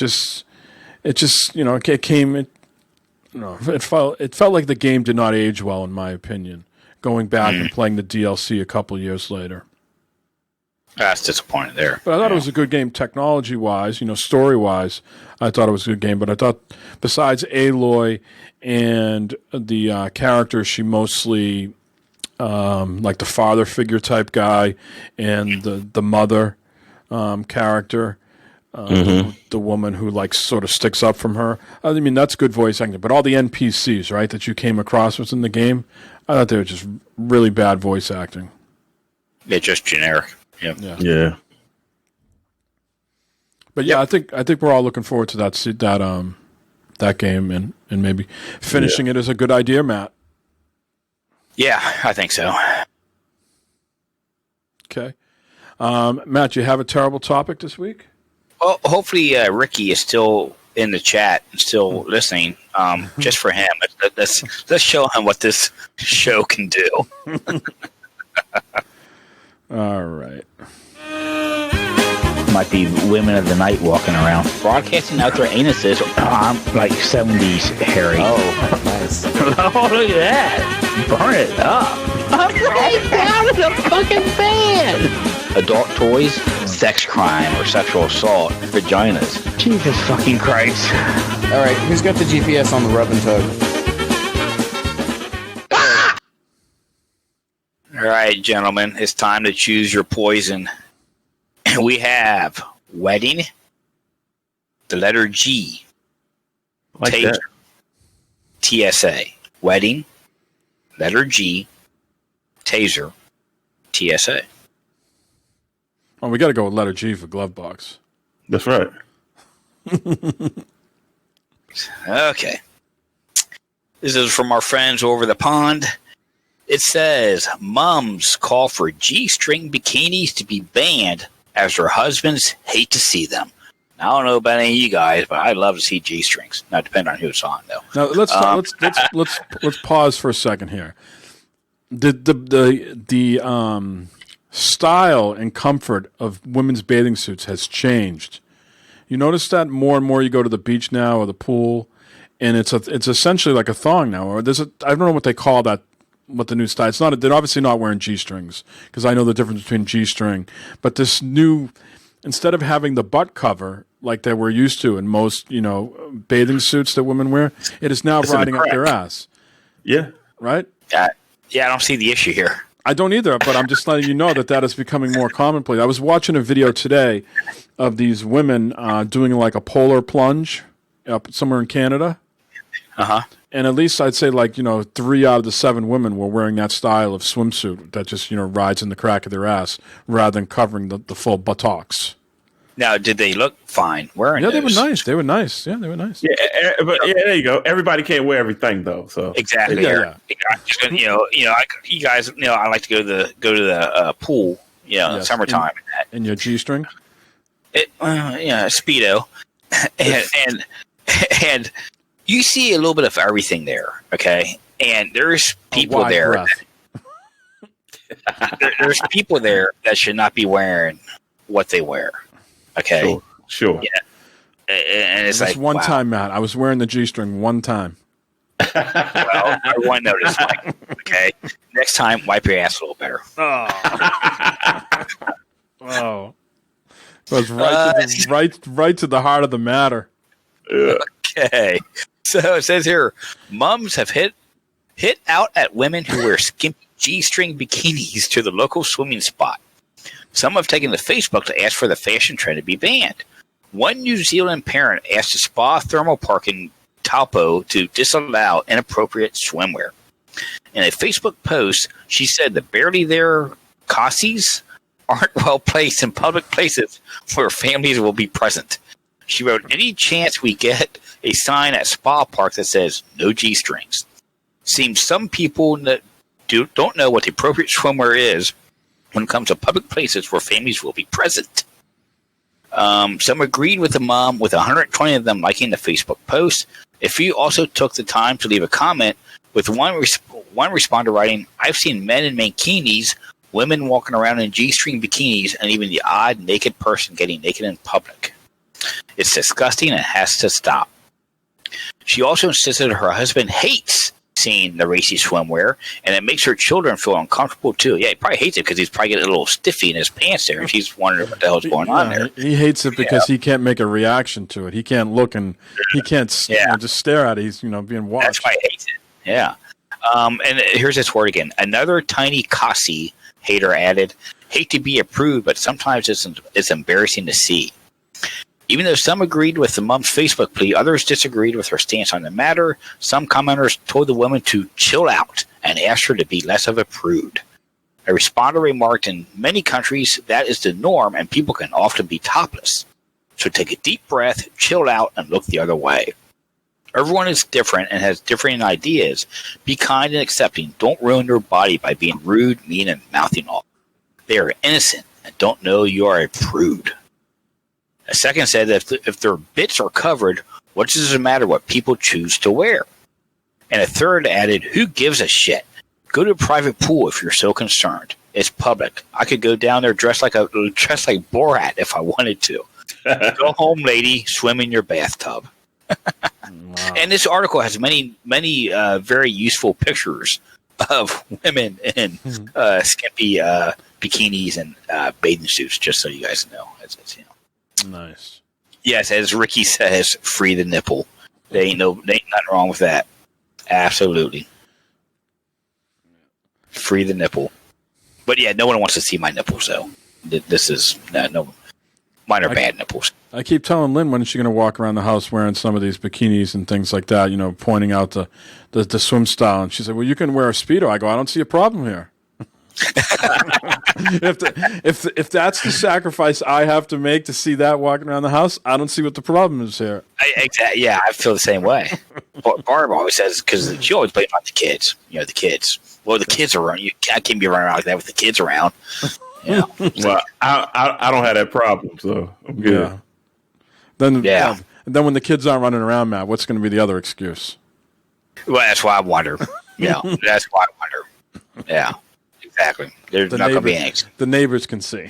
felt like the game did not age well, in my opinion. Going back and playing the DLC a couple years later. That's disappointing there. But I thought it was a good game technology-wise, story-wise. I thought it was a good game. But I thought besides Aloy and the character, she mostly, the father figure type guy and the mother character, the woman who sort of sticks up from her. I mean, that's good voice acting. But all the NPCs, right, that you came across within the game, I thought they were just really bad voice acting. They're just generic. Yeah. But yeah, I think we're all looking forward to that game and maybe finishing it is a good idea, Matt. Yeah, I think so. Okay. Matt, you have a terrible topic this week? Well, hopefully Ricky is still in the chat and still listening. Just for him, let's show him what this show can do. All right. Might be women of the night walking around, broadcasting out their anuses. Like 70s Harry. Oh, nice. Oh, look at that. Burn it up. I'm right down in the fucking fan. Adult toys, sex crime or sexual assault, vaginas. Jesus fucking Christ. All right, who's got the GPS on the rub and tug? All right, gentlemen, it's time to choose your poison. We have wedding, the letter G, taser, TSA. Wedding, letter G, taser, TSA. Oh, we got to go with letter G for glove box. That's right. Okay. This is from our friends over the pond. It says, moms call for G-string bikinis to be banned as their husbands hate to see them. Now, I don't know about any of you guys, but I'd love to see G-strings. Now, depending on who it's on, though. Now, let's pause for a second here. The style and comfort of women's bathing suits has changed. You notice that more and more you go to the beach now or the pool, and it's essentially like a thong now. Or I don't know what they call that. What the new style? It's not. They're obviously not wearing G-strings because I know the difference between G-string. But this new, instead of having the butt cover like they were used to in most, bathing suits that women wear, it is now riding up their ass. Yeah. Right. Yeah, I don't see the issue here. I don't either, but I'm just letting you know that is becoming more commonplace. I was watching a video today of these women doing like a polar plunge up somewhere in Canada. Uh-huh. And at least I'd say 3 out of the 7 women were wearing that style of swimsuit that just, rides in the crack of their ass rather than covering the full buttocks. Now, did they look fine wearing Yeah, those? they were nice. They were nice. Yeah, they were nice. Yeah, but there you go. Everybody can't wear everything though. So Exactly. Yeah. You guys, I like to go to the pool, Yes. summertime. In your G-string? Speedo. and you see a little bit of everything there, okay? And there's people there. There's people there that should not be wearing what they wear, okay? Sure. Yeah. And it's like, one wow. time, Matt. I was wearing the G-string one time. Well, everyone noticed, Mike. Okay, next time, wipe your ass a little better. Oh, it was right to the heart of the matter. Okay, so it says here, mums have hit out at women who wear skimpy G-string bikinis to the local swimming spot. Some have taken to Facebook to ask for the fashion trend to be banned. One New Zealand parent asked a spa thermal park in Taupo to disallow inappropriate swimwear. In a Facebook post, she said the barely there Cassies aren't well placed in public places where families will be present. She wrote, any chance we get a sign at spa park that says no G-strings. Seems some people that don't know what the appropriate swimwear is when it comes to public places where families will be present. Some agreed with the mom, with 120 of them liking the Facebook post. A few also took the time to leave a comment, with one responder writing, I've seen men in mankinis, women walking around in G-string bikinis, and even the odd naked person getting naked in public. It's disgusting and has to stop. She also insisted her husband hates seeing the racy swimwear, and it makes her children feel uncomfortable too. Yeah, he probably hates it because he's probably getting a little stiffy in his pants there, and she's wondering what the hell's going on there. He hates it because he can't make a reaction to it. He can't look and he can't just stare at it. He's being watched. That's why he hates it. Yeah. And here's this word again. Another tiny Cassie hater added, hate to be a prude, but sometimes it's embarrassing to see. Even though some agreed with the mom's Facebook plea, others disagreed with her stance on the matter. Some commenters told the woman to chill out and asked her to be less of a prude. A responder remarked, in many countries, that is the norm and people can often be topless. So take a deep breath, chill out, and look the other way. Everyone is different and has differing ideas. Be kind and accepting. Don't ruin your body by being rude, mean, and mouthing off. They are innocent and don't know you are a prude. A second said that if their bits are covered, what does it matter what people choose to wear? And a third added, who gives a shit? Go to a private pool if you're so concerned. It's public. I could go down there dressed like Borat if I wanted to. Go home, lady. Swim in your bathtub. Wow. And this article has many very useful pictures of women in skimpy bikinis and bathing suits, just so you guys know. Nice. Yes, as Ricky says, free the nipple. There ain't nothing wrong with that. Absolutely. Free the nipple. But yeah, no one wants to see my nipples, so this is no. Mine are bad nipples. I keep telling Lynn, when is she going to walk around the house wearing some of these bikinis and things like that, pointing out the swim style. And she said, well, you can wear a Speedo. I go, I don't see a problem here. if that's the sacrifice I have to make to see that walking around the house, I don't see what the problem is here. Exactly. Yeah, I feel the same way. Barb always says, because she always blames on the kids. The kids. Well, the kids are around. I can't be running around like that with the kids around. Yeah. Well, I don't have that problem, so I'm good. Yeah. Then when the kids aren't running around, Matt, what's going to be the other excuse? Well, that's why I wonder. Yeah, that's why I wonder. Yeah, exactly. There's not going to be any excuse. The neighbors can see.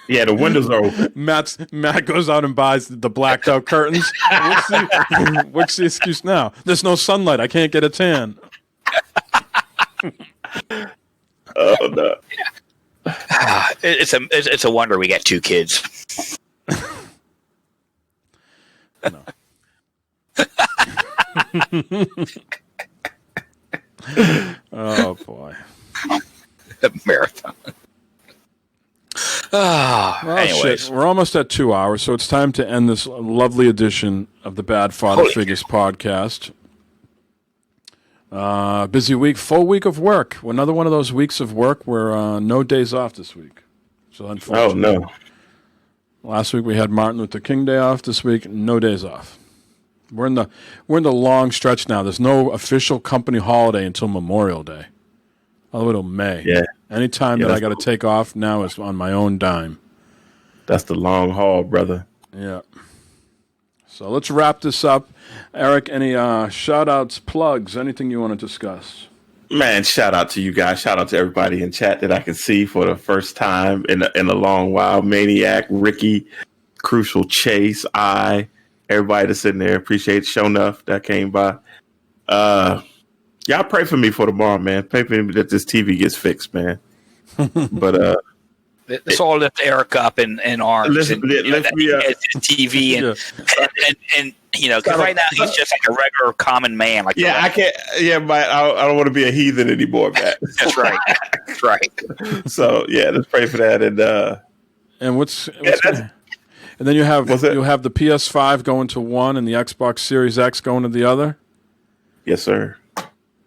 Yeah, the windows are open. Matt goes out and buys the blacked out curtains. What's the excuse now? There's no sunlight. I can't get a tan. Oh no. Yeah. It's a wonder we got 2 kids. No. Oh boy. Marathon. Anyways. Shit. We're almost at 2 hours, so it's time to end this lovely edition of the Bad Father Figures podcast. Busy week, full week of work. Another one of those weeks of work where no days off this week. So unfortunately. Oh, no. Last week we had Martin Luther King Day off. This week, no days off. We're in the long stretch now. There's no official company holiday until Memorial Day. A little May. Yeah. Anytime that I got to take off now is on my own dime. That's the long haul, brother. Yeah. So let's wrap this up. Eric, any shout-outs, plugs, anything you want to discuss? Man, shout out to you guys. Shout out to everybody in chat that I can see for the first time in a long while. Maniac, Ricky, Crucial Chase, everybody that's in there. Appreciate Show Enough that came by. Y'all pray for me for tomorrow, man. Pray for me that this TV gets fixed, man. But let's all lift Eric up in arms. Lift me up. TV and you know, because right now he's just like a regular common man. Like I can't. Yeah, but I don't want to be a heathen anymore, man. That's right. That's right. So yeah, let's pray for that. And and then you'll have the PS5 going to one and the Xbox Series X going to the other. Yes, sir.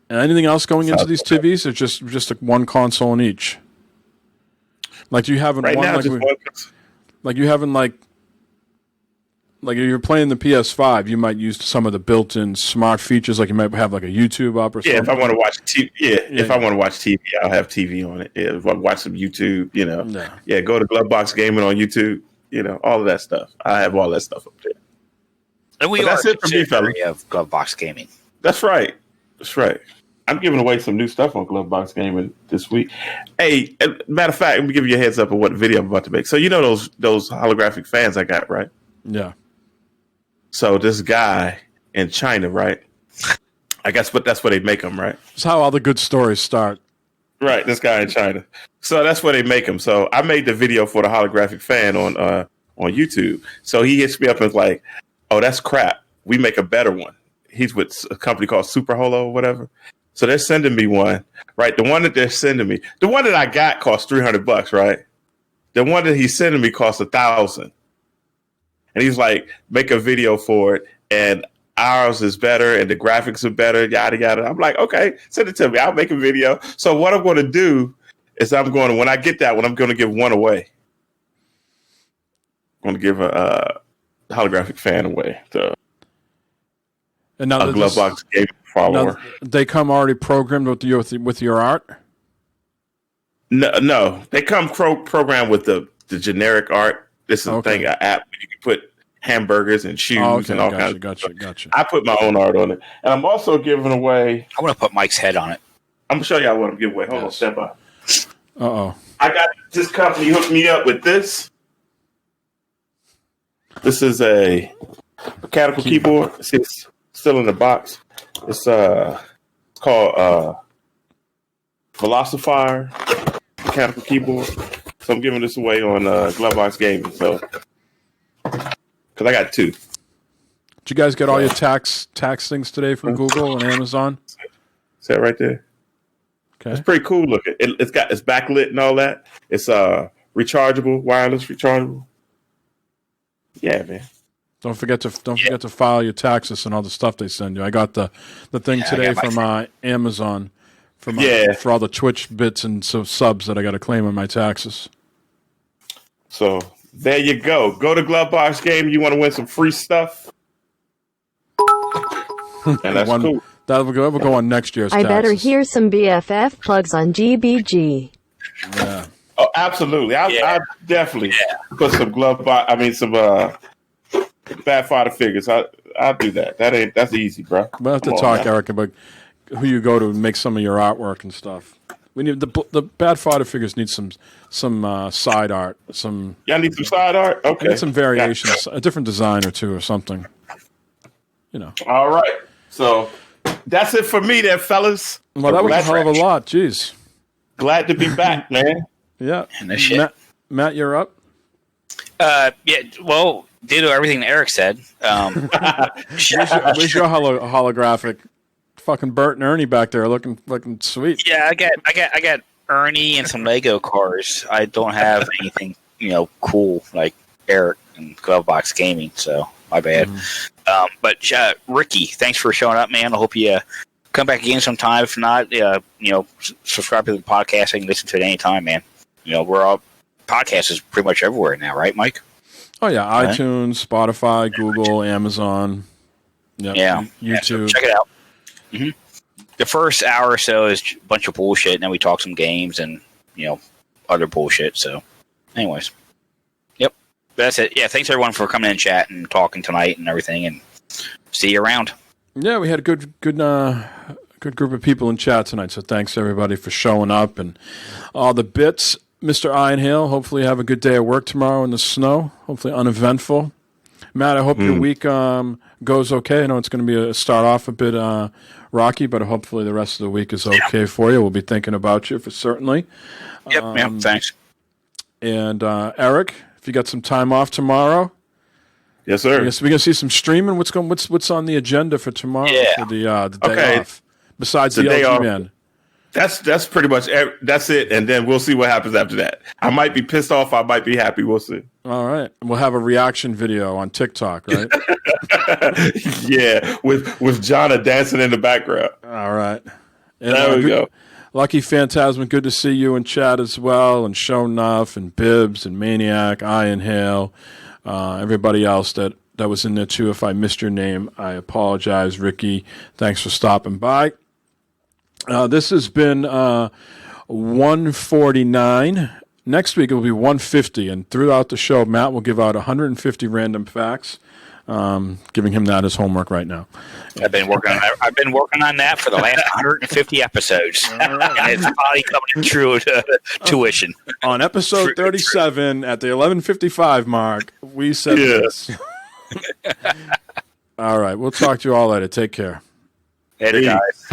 And anything else going into these TVs, or just like one console in each? Like you haven't right one, now, like, just like you haven't like if you're playing the PS5, you might use some of the built-in smart features, like you might have like a YouTube up or something. Yeah, if I want to watch TV, if I want to watch TV, I'll have TV on it. Yeah, if I watch some YouTube, go to Glovebox Gaming on YouTube. All of that stuff. I have all that stuff up there. And that's it for me, fella. Of Glovebox Gaming. That's right. That's right. I'm giving away some new stuff on Glovebox Gaming this week. Hey, matter of fact, let me give you a heads up on what video I'm about to make. So those holographic fans I got, right? Yeah. So this guy in China, right? I guess, but that's where they make them, right? That's how all the good stories start. Right, this guy in China. So that's where they make them. So I made the video for the holographic fan on YouTube. So he hits me up and is like, "Oh, that's crap. We make a better one." He's with a company called Super Holo or whatever. So they're sending me one, right? The one that they're sending me, the one that I got cost $300, right? The one that he's sending me cost $1,000. And he's like, make a video for it, and ours is better, and the graphics are better, yada yada. I'm like, okay, send it to me. I'll make a video. So what I'm going to do is when I get that one, I'm going to give one away. I'm going to give a holographic fan away. And now a Glovebox Gaming follower. They come already programmed with your art? No. They come programmed with the generic art. This is a thing, an app where you can put hamburgers and shoes and all kinds of stuff. Gotcha. I put my own art on it. And I'm also giving away... I'm going to put Mike's head on it. I'm going to show y'all what I'm giving away. Hold on, step up. Uh-oh. I got this company hooked me up with this. This is a mechanical keyboard. It's still in the box. It's called Velocifier mechanical keyboard. So I'm giving this away on Glovebox Gaming. So, because I got two. Did you guys get all your tax things today from Google and Amazon? Is that right there? Okay. It's pretty cool looking. It's backlit and all that. It's rechargeable, wireless rechargeable. Yeah, man. Don't forget to file your taxes and all the stuff they send you. I got the thing today from Amazon for all the Twitch bits and subs that I got to claim on my taxes. So there you go. Go to Glovebox Game. You want to win some free stuff, and that's cool. That'll go on next year's taxes. I better hear some BFF plugs on GBG. Yeah. Oh, absolutely. I definitely put some some Bad Father figures. I'll do that. That's easy, bro. We'll have to talk, Eric, about who you go to make some of your artwork and stuff. We need the Bad Father figures need some side art. Y'all need some side art? Okay. Need some variations, a different design or two or something. All right. So that's it for me there, fellas. Well, that was a hell of a lot. Jeez. Glad to be back, man. Yeah. Matt, you're up. Well, due to everything Eric said, where's your holographic? Fucking Bert and Ernie back there looking sweet. Yeah, I got Ernie and some Lego cars. I don't have anything, cool like Eric and Glovebox Gaming, so my bad. But Ricky, thanks for showing up, man. I hope you come back again sometime. If not, subscribe to the podcast. I can listen to it anytime, man. We're all podcast is pretty much everywhere now, right, Mike? Oh yeah, iTunes, Spotify, Google, Amazon. Yep. Yeah, YouTube. So check it out. The first hour or so is a bunch of bullshit, and then we talk some games and other bullshit. So, anyways, yep, that's it. Yeah, thanks everyone for coming in, and chat, and talking tonight and everything, and see you around. Yeah, we had a good group of people in chat tonight. So thanks everybody for showing up and all the bits. Mr. Ironhill, hopefully you have a good day at work tomorrow in the snow. Hopefully uneventful. Matt, I hope your week goes okay. I know it's going to be start off a bit rocky, but hopefully the rest of the week is okay for you. We'll be thinking about you for certainly. Yep, thanks. And Eric, if you got some time off tomorrow. Yes, sir. I guess we're going to see some streaming. What's on the agenda for tomorrow for the day off? Besides the day LG off. Man. That's pretty much that's it, and then we'll see what happens after that. I might be pissed off. I might be happy. We'll see. All right, we'll have a reaction video on TikTok, right? Yeah, with Jonna dancing in the background. All right, and, there we go. Lucky Phantasm, good to see you in chat as well, and Show Nuff, and Bibbs, and Maniac, Iron Hale, everybody else that was in there too. If I missed your name, I apologize, Ricky. Thanks for stopping by. This has been 149. Next week it will be 150, and throughout the show, Matt will give out 150 random facts. Giving him that as homework right now. I've been working on that for the last 150 episodes, and it's probably coming true to tuition. On episode 37, at the 11:55 mark, we said this. All right, we'll talk to you all later. Take care. Later, guys.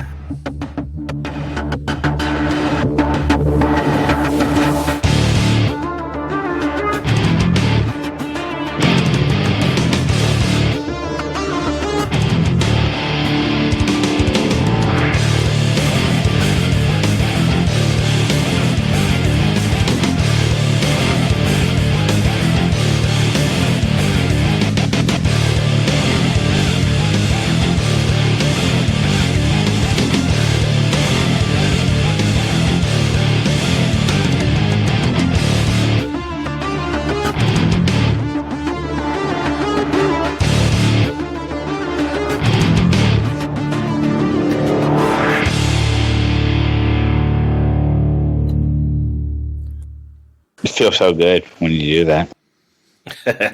It feels so good when you do that.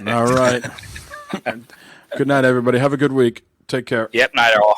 All right. Good night, everybody. Have a good week. Take care. Yep, night all.